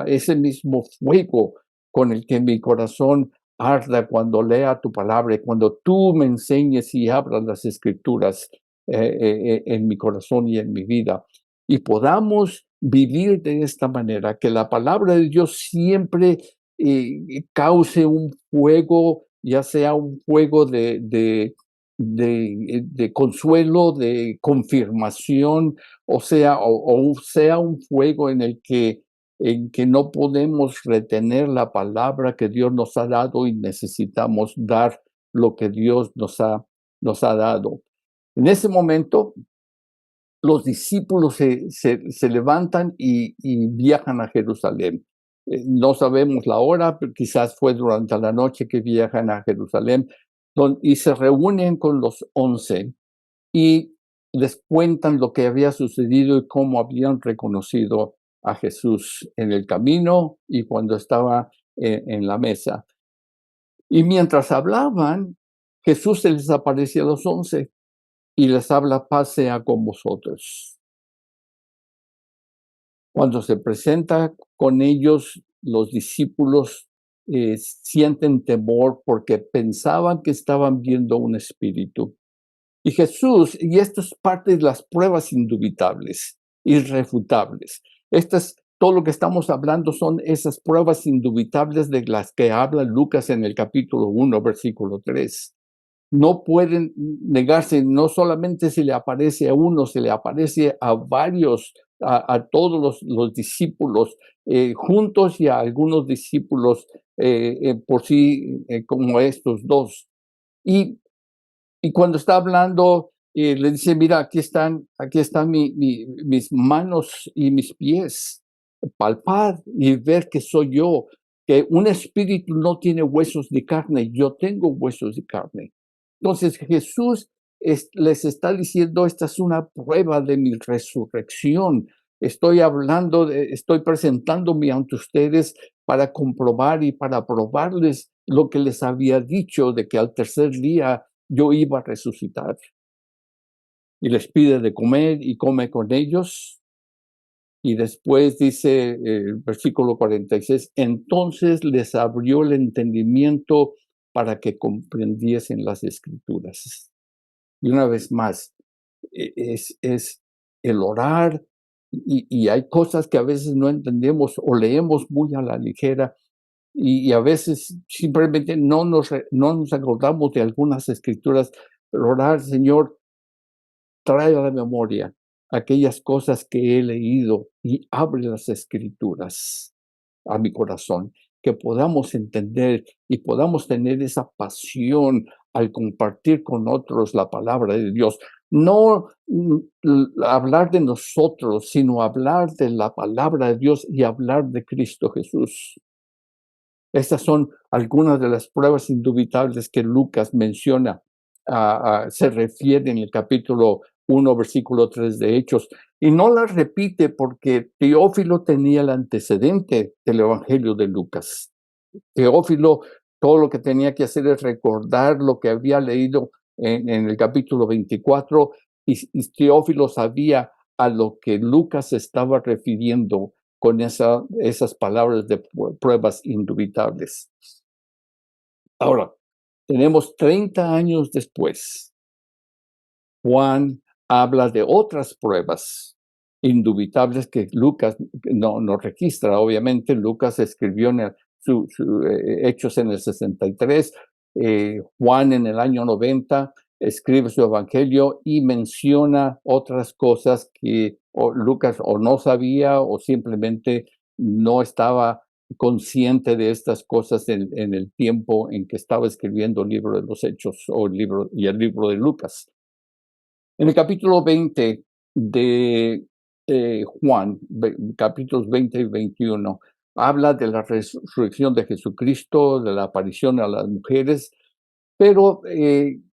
ese mismo fuego con el que mi corazón arda cuando lea tu palabra y cuando tú me enseñes y abras las escrituras en mi corazón y en mi vida. Y podamos vivir de esta manera, que la palabra de Dios siempre cause un fuego, ya sea un fuego de consuelo, de confirmación, o sea un fuego en que no podemos retener la palabra que Dios nos ha dado y necesitamos dar lo que Dios nos ha dado. En ese momento, los discípulos se levantan y viajan a Jerusalén. No sabemos la hora, pero quizás fue durante la noche que viajan a Jerusalén y se reúnen con los 11 y les cuentan lo que había sucedido y cómo habían reconocido a Jesús en el camino y cuando estaba en la mesa. Y mientras hablaban, Jesús se les aparece a los 11 y les habla: paz sea con vosotros. Cuando se presenta con ellos, los discípulos sienten temor porque pensaban que estaban viendo un espíritu. Y Jesús, y esto es parte de las pruebas indubitables, irrefutables. Todo lo que estamos hablando son esas pruebas indubitables de las que habla Lucas en el capítulo 1, versículo 3. No pueden negarse, no solamente se le aparece a uno, se le aparece a varios, a todos los discípulos juntos y a algunos discípulos por sí, como estos dos. Y cuando está hablando, le dice: mira, aquí están mis manos y mis pies, palpad y ver que soy yo, que un espíritu no tiene huesos de carne, yo tengo huesos de carne. Entonces Jesús les está diciendo: esta es una prueba de mi resurrección. Estoy presentándome ante ustedes para comprobar y para probarles lo que les había dicho, de que al tercer día yo iba a resucitar. Y les pide de comer y come con ellos. Y después dice el versículo 46, entonces les abrió el entendimiento para que comprendiesen las escrituras. Y una vez más, es el orar, y hay cosas que a veces no entendemos o leemos muy a la ligera, y a veces simplemente no nos acordamos de algunas escrituras, pero orar: Señor, trae a la memoria aquellas cosas que he leído y abre las escrituras a mi corazón, que podamos entender y podamos tener esa pasión al compartir con otros la palabra de Dios. No hablar de nosotros, sino hablar de la palabra de Dios y hablar de Cristo Jesús. Estas son algunas de las pruebas indubitables que Lucas menciona, se refiere en el capítulo 1, versículo 3 de Hechos, y no las repite porque Teófilo tenía el antecedente del Evangelio de Lucas. Teófilo, todo lo que tenía que hacer es recordar lo que había leído en el capítulo 24, y Teófilo sabía a lo que Lucas estaba refiriendo con esas palabras de pruebas indubitables. Ahora, tenemos 30 años después. Juan habla de otras pruebas indubitables que Lucas no registra. Obviamente, Lucas escribió en Hechos en el 63, Juan en el año 90 escribe su evangelio y menciona otras cosas que Lucas o no sabía o simplemente no estaba consciente de estas cosas en el tiempo en que estaba escribiendo el libro de los Hechos el libro de Lucas. En el capítulo 20 de Juan, capítulos 20 y 21, habla de la resurrección de Jesucristo, de la aparición a las mujeres, pero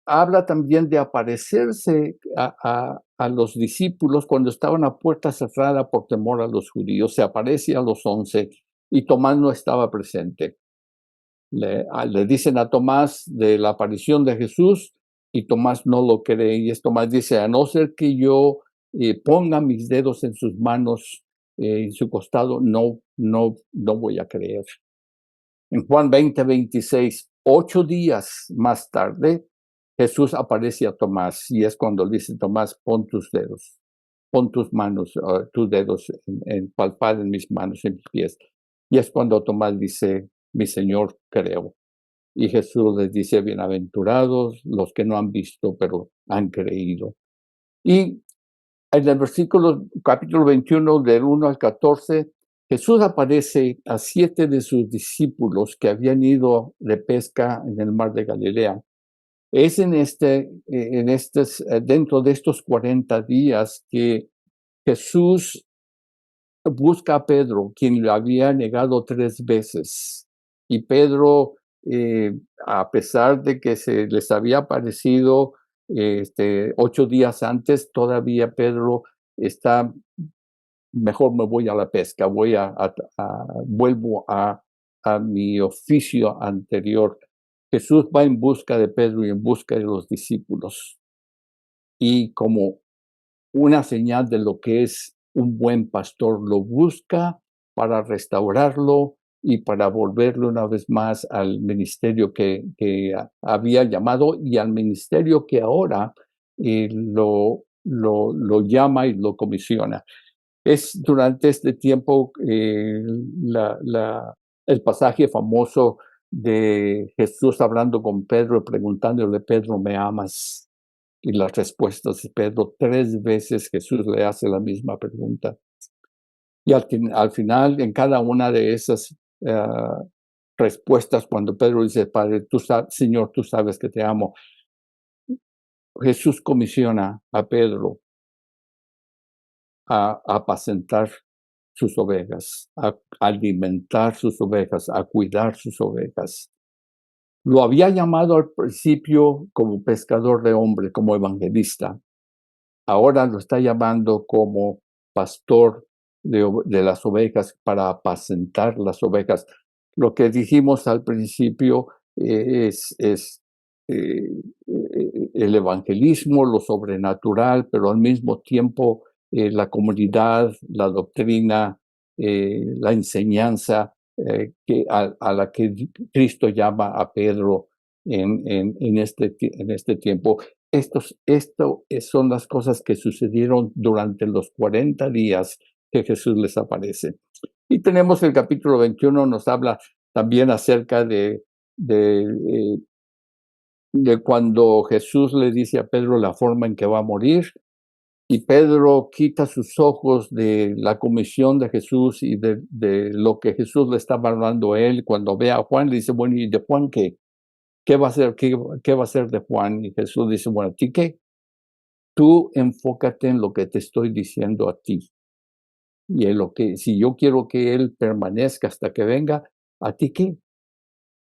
habla también de aparecerse a los discípulos cuando estaban a puerta cerrada por temor a los judíos. Se aparece a los 11 y Tomás no estaba presente. Le dicen a Tomás de la aparición de Jesús y Tomás no lo cree. Y Tomás dice: a no ser que yo ponga mis dedos en sus manos, en su costado, no voy a creer. En Juan 20, 26, 8 días más tarde, Jesús aparece a Tomás y es cuando le dice: Tomás, pon tus dedos, pon tus manos, tus dedos palpar en mis manos, en mis pies. Y es cuando Tomás dice: mi Señor, creo. Y Jesús les dice: bienaventurados los que no han visto, pero han creído. Y en el capítulo 21, del 1 al 14, Jesús aparece a 7 de sus discípulos que habían ido de pesca en el mar de Galilea. Es dentro de estos 40 días que Jesús busca a Pedro, quien le había negado 3 veces. Y Pedro, a pesar de que se les había aparecido 8 días antes, todavía Pedro está, mejor me voy a la pesca, vuelvo a mi oficio anterior. Jesús va en busca de Pedro y en busca de los discípulos. Y como una señal de lo que es un buen pastor, lo busca para restaurarlo y para volverlo una vez más al ministerio que había llamado y al ministerio que ahora lo llama y lo comisiona. Es durante este tiempo el pasaje famoso de Jesús hablando con Pedro, preguntándole: Pedro, ¿me amas? Y las respuestas de Pedro, 3 veces Jesús le hace la misma pregunta. Y al final, en cada una de esas respuestas, cuando Pedro dice: Padre, Señor, tú sabes que te amo, Jesús comisiona a Pedro a apacentar sus ovejas, a alimentar sus ovejas, a cuidar sus ovejas. Lo había llamado al principio como pescador de hombres, como evangelista. Ahora lo está llamando como pastor de las ovejas, para apacentar las ovejas. Lo que dijimos al principio es el evangelismo, lo sobrenatural, pero al mismo tiempo la comunidad, la doctrina, la enseñanza a la que Cristo llama a Pedro en este tiempo. Esto son las cosas que sucedieron durante los 40 días que Jesús les aparece. Y tenemos el capítulo 21, nos habla también acerca de cuando Jesús le dice a Pedro la forma en que va a morir, y Pedro quita sus ojos de la comisión de Jesús y de lo que Jesús le estaba hablando a él. Cuando ve a Juan, le dice: bueno, ¿y de Juan qué? ¿Qué va a hacer? ¿Qué va a hacer de Juan? Y Jesús dice: bueno, ¿a ti qué? Tú enfócate en lo que te estoy diciendo a ti. Y en lo que, si yo quiero que él permanezca hasta que venga, ¿a ti qué?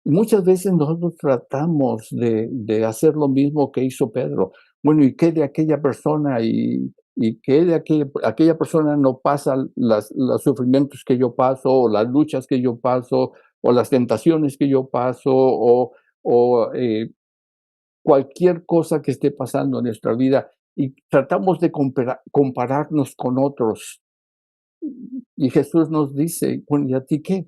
Muchas veces nosotros tratamos de hacer lo mismo que hizo Pedro. Bueno, ¿y qué de aquella persona? ¿Y qué de aquella persona no pasa los sufrimientos que yo paso, o las luchas que yo paso, o las tentaciones que yo paso, o cualquier cosa que esté pasando en nuestra vida? Y tratamos de compararnos con otros. Y Jesús nos dice: bueno, ¿y a ti qué?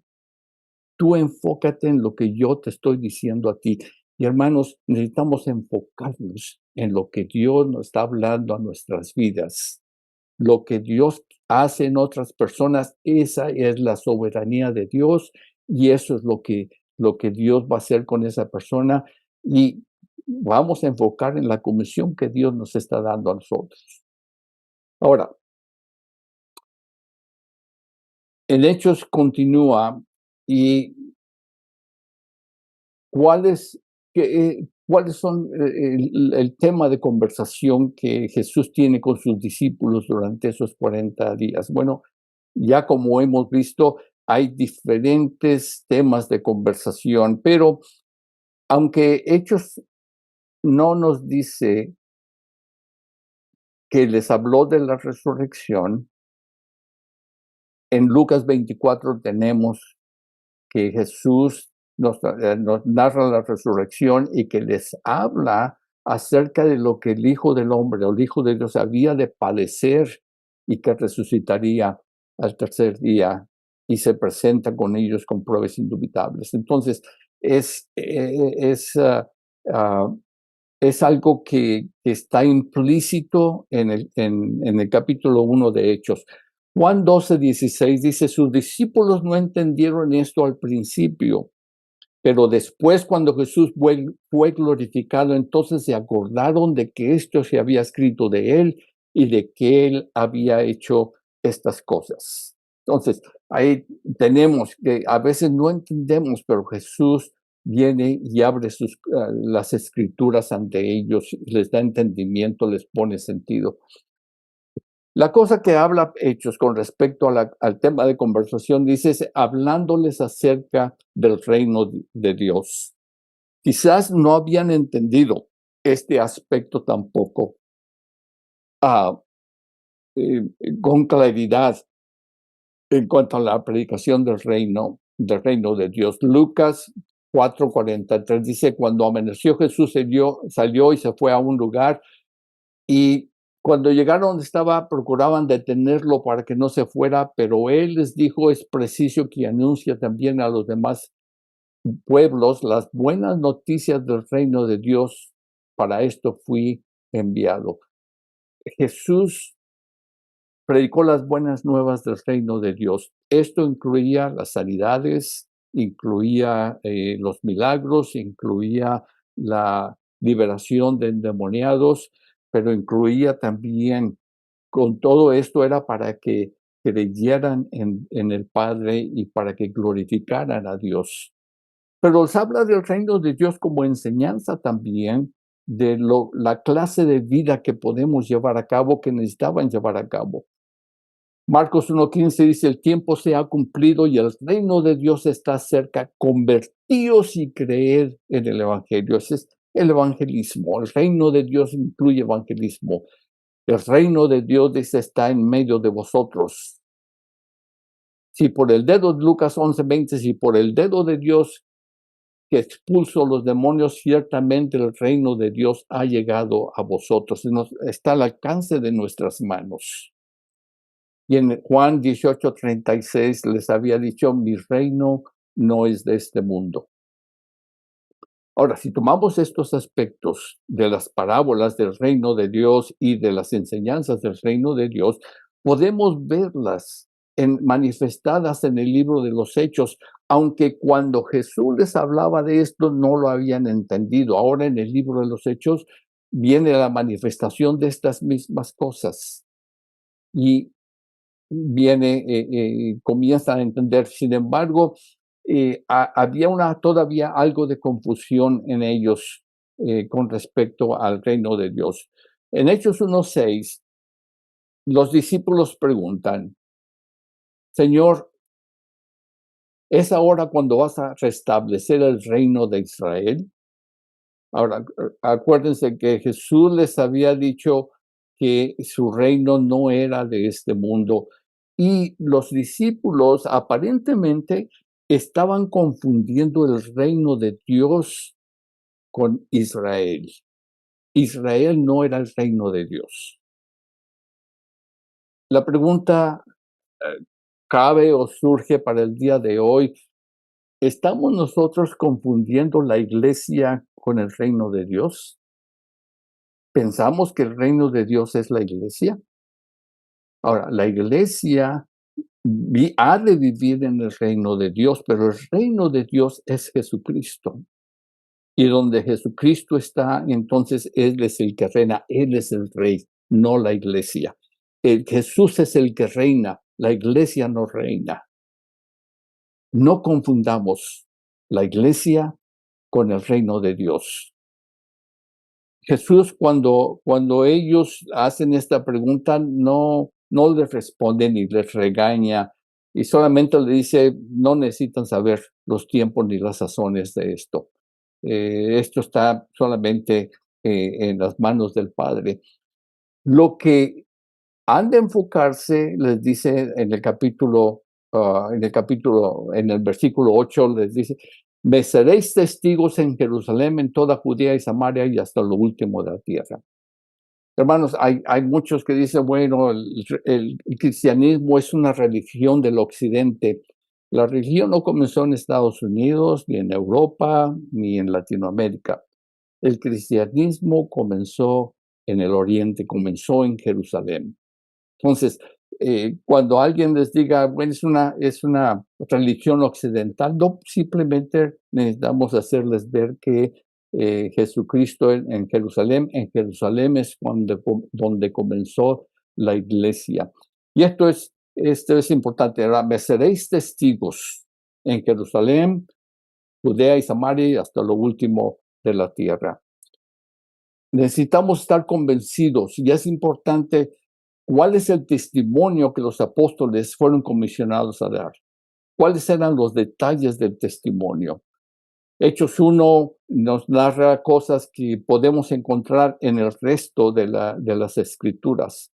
Tú enfócate en lo que yo te estoy diciendo a ti. Y hermanos, necesitamos enfocarnos en lo que Dios nos está hablando a nuestras vidas. Lo que Dios hace en otras personas, esa es la soberanía de Dios, y eso es lo que Dios va a hacer con esa persona. Y vamos a enfocar en la comisión que Dios nos está dando a nosotros. Ahora, en Hechos continúa, y ¿cuáles son el tema de conversación que Jesús tiene con sus discípulos durante esos 40 días? Bueno, ya como hemos visto, hay diferentes temas de conversación, pero aunque Hechos no nos dice que les habló de la resurrección, en Lucas 24 tenemos que Jesús nos narra la resurrección y que les habla acerca de lo que el Hijo del Hombre, o el Hijo de Dios, había de padecer y que resucitaría al tercer día, y se presenta con ellos con pruebas indubitables. Entonces, es, es algo que está implícito en el capítulo 1 de Hechos. Juan 12:16 dice: sus discípulos no entendieron esto al principio, pero después, cuando Jesús fue glorificado, entonces se acordaron de que esto se había escrito de él y de que él había hecho estas cosas. Entonces, ahí tenemos que a veces no entendemos, pero Jesús viene y abre las escrituras ante ellos, les da entendimiento, les pone sentido. La cosa que habla Hechos con respecto al tema de conversación, dice, es hablándoles acerca del reino de Dios. Quizás no habían entendido este aspecto tampoco con claridad en cuanto a la predicación del reino de Dios. Lucas 4:43 dice, cuando amaneció Jesús salió y se fue a un lugar, y cuando llegaron donde estaba, procuraban detenerlo para que no se fuera, pero él les dijo, es preciso que anuncie también a los demás pueblos las buenas noticias del reino de Dios. Para esto fui enviado. Jesús predicó las buenas nuevas del reino de Dios. Esto incluía las sanidades, incluía los milagros, incluía la liberación de endemoniados, pero incluía también, con todo esto era para que creyeran en el Padre y para que glorificaran a Dios. Pero os habla del reino de Dios como enseñanza también de la clase de vida que podemos llevar a cabo, que necesitaban llevar a cabo. Marcos 1:15 dice, el tiempo se ha cumplido y el reino de Dios está cerca. Convertíos y creed en el evangelio. Ese es el evangelismo. El reino de Dios incluye evangelismo. El reino de Dios, dice, está en medio de vosotros. Si por el dedo de Lucas 11:20, si por el dedo de Dios que expulsó los demonios, ciertamente el reino de Dios ha llegado a vosotros. Está al alcance de nuestras manos. Y en Juan 18:36 les había dicho, mi reino no es de este mundo. Ahora, si tomamos estos aspectos de las parábolas del reino de Dios y de las enseñanzas del reino de Dios, podemos verlas manifestadas en el libro de los Hechos, aunque cuando Jesús les hablaba de esto no lo habían entendido. Ahora en el libro de los Hechos viene la manifestación de estas mismas cosas. Y comienzan a entender. Sin embargo, había todavía algo de confusión en ellos con respecto al reino de Dios. En Hechos 1:6, los discípulos preguntan, Señor, ¿es ahora cuando vas a restablecer el reino de Israel? Ahora, acuérdense que Jesús les había dicho que su reino no era de este mundo, y los discípulos aparentemente estaban confundiendo el reino de Dios con Israel. Israel no era el reino de Dios. La pregunta cabe o surge para el día de hoy, ¿estamos nosotros confundiendo la iglesia con el reino de Dios? ¿Pensamos que el reino de Dios es la iglesia? Ahora, la iglesia ha de vivir en el reino de Dios, pero el reino de Dios es Jesucristo. Y donde Jesucristo está, entonces Él es el que reina, Él es el rey, no la iglesia. Jesús es el que reina, la iglesia no reina. No confundamos la iglesia con el reino de Dios. Jesús, cuando ellos hacen esta pregunta, no les responde ni les regaña, y solamente le dice, no necesitan saber los tiempos ni las sazones de esto. Esto está solamente en las manos del Padre. Lo que han de enfocarse, les dice en el versículo 8, les dice, me seréis testigos en Jerusalén, en toda Judea y Samaria y hasta lo último de la tierra. Hermanos, hay muchos que dicen, bueno, el cristianismo es una religión del occidente. La religión no comenzó en Estados Unidos, ni en Europa, ni en Latinoamérica. El cristianismo comenzó en el oriente, comenzó en Jerusalén. Entonces, cuando alguien les diga, bueno, es una religión occidental, no, simplemente necesitamos hacerles ver que Jesucristo en Jerusalén es donde comenzó la iglesia. Y esto es importante. Ahora, me seréis testigos en Jerusalén, Judea y Samaria y hasta lo último de la tierra. Necesitamos estar convencidos y es importante cuál es el testimonio que los apóstoles fueron comisionados a dar. ¿Cuáles eran los detalles del testimonio? Hechos 1 nos narra cosas que podemos encontrar en el resto de las escrituras.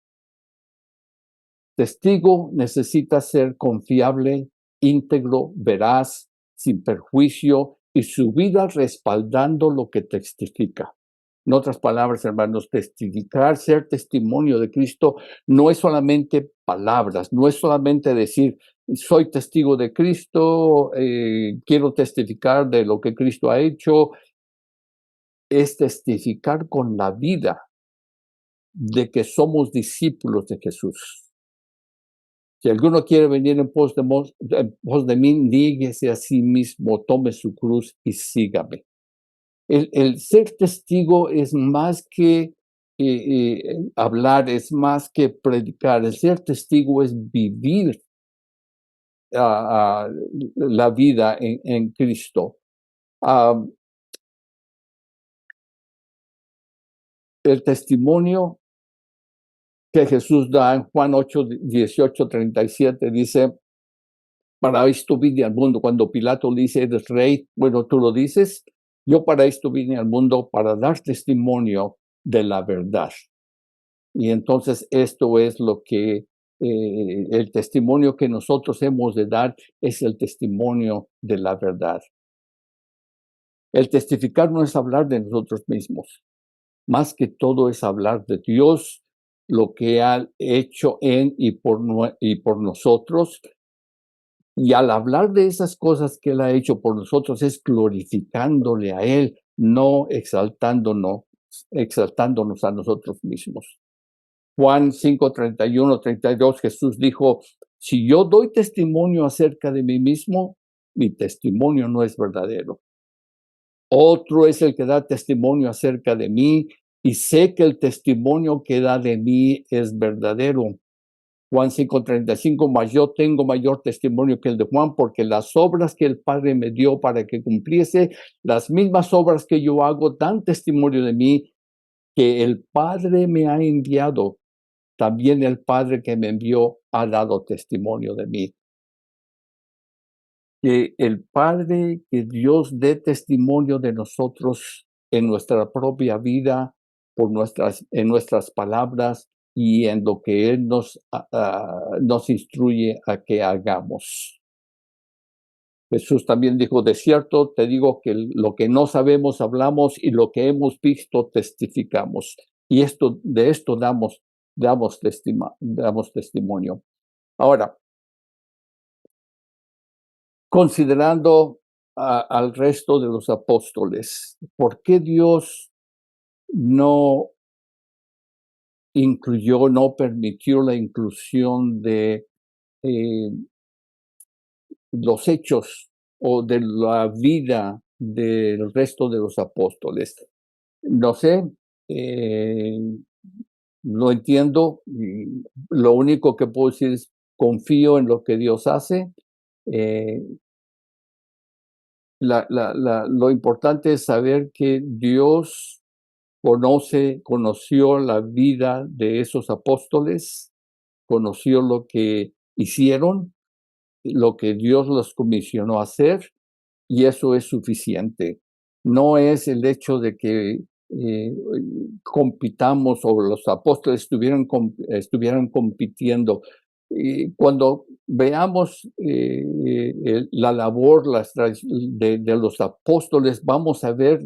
Testigo necesita ser confiable, íntegro, veraz, sin perjuicio y su vida respaldando lo que testifica. En otras palabras, hermanos, testificar, ser testimonio de Cristo no es solamente palabras, no es solamente decir, soy testigo de Cristo, quiero testificar de lo que Cristo ha hecho, es testificar con la vida de que somos discípulos de Jesús. Si alguno quiere venir en pos de mí, níguese a sí mismo, tome su cruz y sígame. El ser testigo es más que hablar, es más que predicar. El ser testigo es vivir la vida en Cristo. El testimonio que Jesús da en Juan 8, 18, 37 dice, para esto vine al mundo. Cuando Pilato le dice, eres rey, bueno, tú lo dices, yo para esto vine al mundo, para dar testimonio de la verdad. Y entonces esto es lo que el testimonio que nosotros hemos de dar es el testimonio de la verdad. El testificar no es hablar de nosotros mismos, más que todo es hablar de Dios, lo que ha hecho en y por nosotros. Y al hablar de esas cosas que Él ha hecho por nosotros es glorificándole a Él, no exaltándonos a nosotros mismos. Juan 5, 31, 32, Jesús dijo, si yo doy testimonio acerca de mí mismo, mi testimonio no es verdadero. Otro es el que da testimonio acerca de mí y sé que el testimonio que da de mí es verdadero. Juan 5:35, mas yo tengo mayor testimonio que el de Juan, porque las obras que el Padre me dio para que cumpliese, las mismas obras que yo hago, dan testimonio de mí, que el Padre me ha enviado. También el Padre que me envió ha dado testimonio de mí. Que el Padre, que Dios dé testimonio de nosotros en nuestra propia vida, en nuestras palabras y en lo que Él nos instruye a que hagamos. Jesús también dijo, de cierto te digo que lo que no sabemos hablamos y lo que hemos visto testificamos. Y de esto damos testimonio. Ahora, considerando al resto de los apóstoles, ¿por qué Dios no permitió la inclusión de los hechos o de la vida del resto de los apóstoles? No sé, no entiendo. Lo único que puedo decir es confío en lo que Dios hace. Lo importante es saber que Dios conoció la vida de esos apóstoles, conoció lo que hicieron, lo que Dios los comisionó a hacer, y eso es suficiente. No es el hecho de que compitamos o los apóstoles estuvieran compitiendo. Cuando veamos la labor de los apóstoles, vamos a ver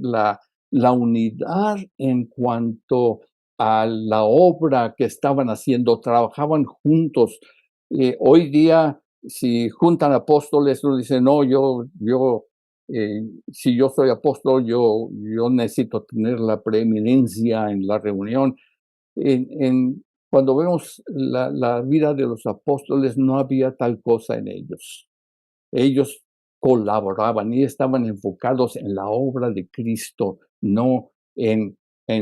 la unidad en cuanto a la obra que estaban haciendo, trabajaban juntos. Hoy día, si juntan apóstoles, uno dice, no, si yo soy apóstol, yo necesito tener la preeminencia en la reunión. Cuando vemos la vida de los apóstoles, no había tal cosa en ellos. Ellos colaboraban y estaban enfocados en la obra de Cristo, no en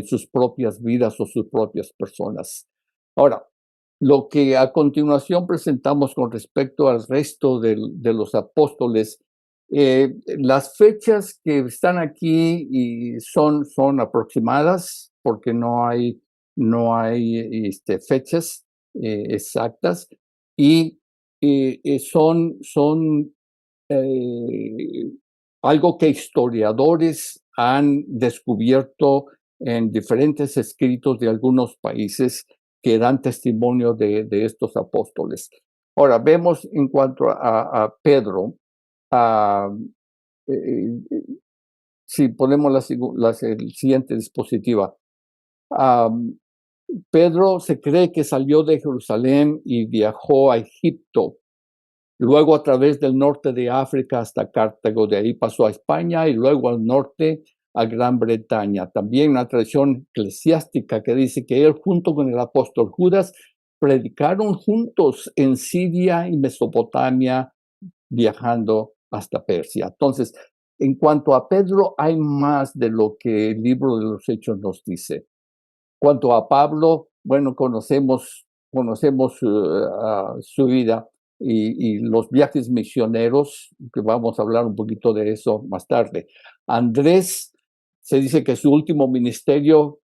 sus propias vidas o sus propias personas. Ahora, lo que a continuación presentamos con respecto al resto de los apóstoles Las fechas que están aquí y son aproximadas porque no hay fechas exactas y son eh, algo que historiadores han descubierto en diferentes escritos de algunos países que dan testimonio de estos apóstoles. Ahora, vemos en cuanto a Pedro, ah, eh, si ponemos el siguiente dispositiva, Pedro se cree que salió de Jerusalén y viajó a Egipto, luego a través del norte de África hasta Cartago, de ahí pasó a España y luego al norte a Gran Bretaña. También una tradición eclesiástica que dice que él junto con el apóstol Judas predicaron juntos en Siria y Mesopotamia, viajando hasta Persia. Entonces, en cuanto a Pedro, hay más de lo que el libro de los Hechos nos dice. Cuanto a Pablo, bueno, conocemos su vida y los viajes misioneros, que vamos a hablar un poquito de eso más tarde. Andrés, se dice que su último ministerio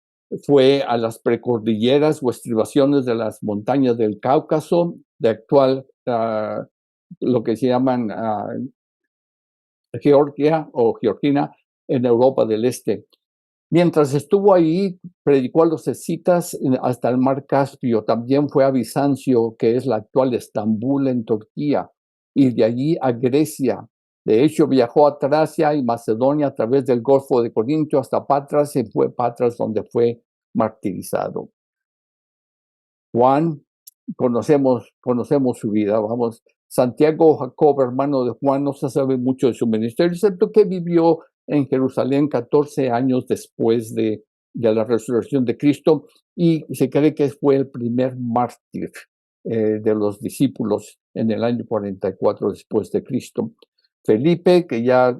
fue a las precordilleras o estribaciones de las montañas del Cáucaso, de actual, lo que se llaman Georgia o Georgina, en Europa del Este. Mientras estuvo ahí, predicó a los escitas hasta el mar Caspio. También fue a Bizancio, que es la actual Estambul en Turquía, y de allí a Grecia. De hecho, viajó a Tracia y Macedonia a través del Golfo de Corintio hasta Patras, y fue Patras donde fue martirizado. Juan, conocemos su vida, vamos. Santiago Jacob, hermano de Juan, no se sabe mucho de su ministerio, excepto que vivió en Jerusalén 14 años después de la resurrección de Cristo y se cree que fue el primer mártir de los discípulos en el año 44 después de Cristo. Felipe, que ya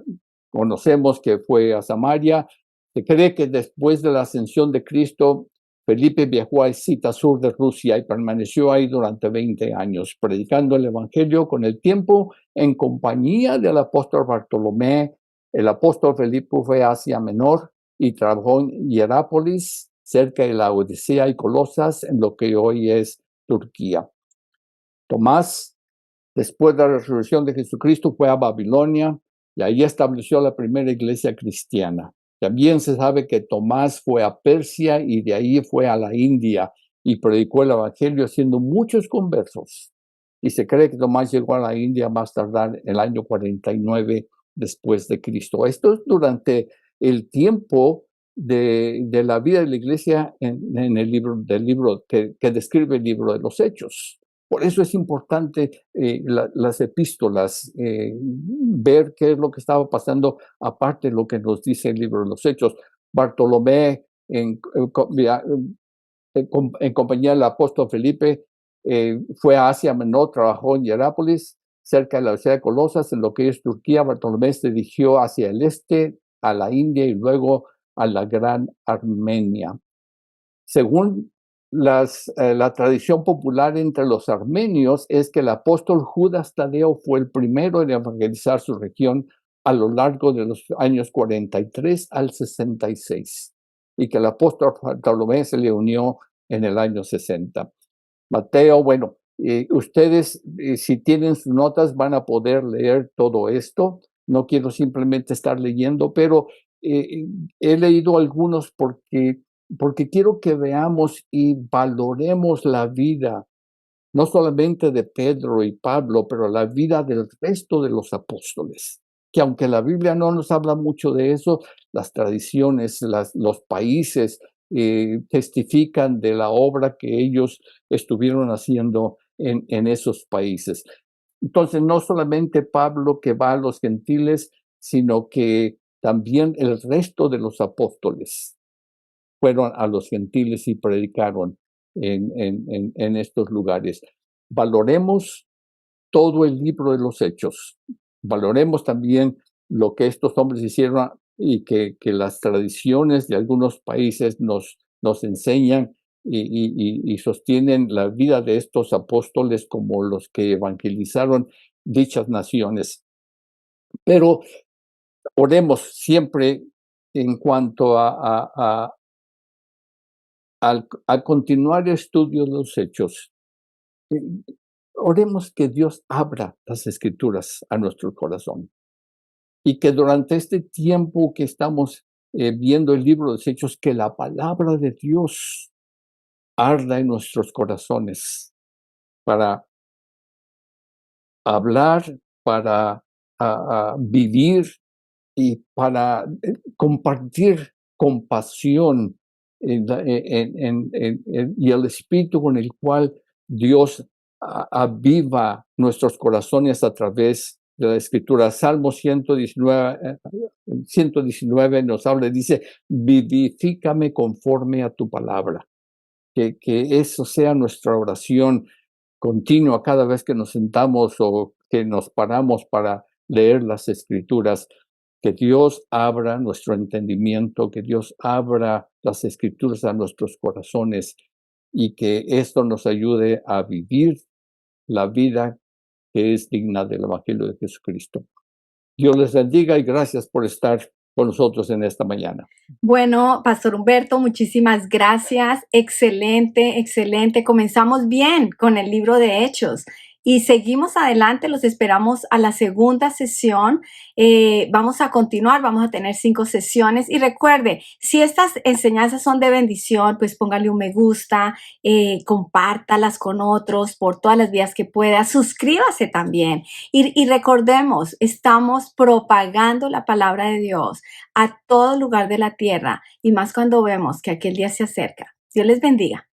conocemos que fue a Samaria, se cree que después de la ascensión de Cristo, Felipe viajó a Escita, sur de Rusia, y permaneció ahí durante 20 años, predicando el Evangelio con el tiempo en compañía del apóstol Bartolomé. El apóstol Felipe fue a Asia Menor y trabajó en Hierápolis, cerca de la Odisea y Colosas, en lo que hoy es Turquía. Tomás, después de la resurrección de Jesucristo, fue a Babilonia y ahí estableció la primera iglesia cristiana. También se sabe que Tomás fue a Persia y de ahí fue a la India y predicó el Evangelio haciendo muchos conversos. Y se cree que Tomás llegó a la India más tardar el año 49 después de Cristo. Esto es durante el tiempo de la vida de la iglesia en el libro que describe el libro de los Hechos. Por eso es importante las epístolas, ver qué es lo que estaba pasando, aparte de lo que nos dice el libro de los Hechos. Bartolomé, en compañía del apóstol Felipe, fue a Asia Menor, trabajó en Hierápolis, cerca de la ciudad de Colosas, en lo que es Turquía. Bartolomé se dirigió hacia el este, a la India y luego a la Gran Armenia. Según la tradición popular entre los armenios, es que el apóstol Judas Tadeo fue el primero en evangelizar su región a lo largo de los años 43 al 66 y que el apóstol Bartolomé se le unió en el año 60. Mateo, bueno, ustedes si tienen sus notas van a poder leer todo esto. No quiero simplemente estar leyendo, pero he leído algunos porque quiero que veamos y valoremos la vida, no solamente de Pedro y Pablo, pero la vida del resto de los apóstoles. Que aunque la Biblia no nos habla mucho de eso, las tradiciones, los países testifican de la obra que ellos estuvieron haciendo en esos países. Entonces, no solamente Pablo que va a los gentiles, sino que también el resto de los apóstoles fueron a los gentiles y predicaron en estos lugares. Valoremos todo el libro de los Hechos. Valoremos también lo que estos hombres hicieron y que las tradiciones de algunos países nos enseñan y sostienen la vida de estos apóstoles como los que evangelizaron dichas naciones. Pero oremos siempre en cuanto al continuar el estudio de los hechos. eh, Oremos que Dios abra las escrituras a nuestro corazón y que durante este tiempo que estamos viendo el libro de los hechos, que la palabra de Dios arda en nuestros corazones para hablar, para vivir y para compartir compasión y el espíritu con el cual Dios aviva nuestros corazones a través de la escritura. Salmo 119 nos habla, dice, vivifícame conforme a tu palabra. Que eso sea nuestra oración continua cada vez que nos sentamos o que nos paramos para leer las escrituras. Que Dios abra nuestro entendimiento, que Dios abra las escrituras a nuestros corazones y que esto nos ayude a vivir la vida que es digna del Evangelio de Jesucristo. Dios les bendiga y gracias por estar con nosotros en esta mañana. Bueno, Pastor Humberto, muchísimas gracias. Excelente, excelente. Comenzamos bien con el libro de Hechos y seguimos adelante. Los esperamos a la segunda sesión. Vamos a continuar, vamos a tener 5 sesiones. Y recuerde, si estas enseñanzas son de bendición, pues póngale un me gusta, compártalas con otros por todas las vías que pueda. Suscríbase también. Y recordemos, estamos propagando la palabra de Dios a todo lugar de la tierra y más cuando vemos que aquel día se acerca. Dios les bendiga.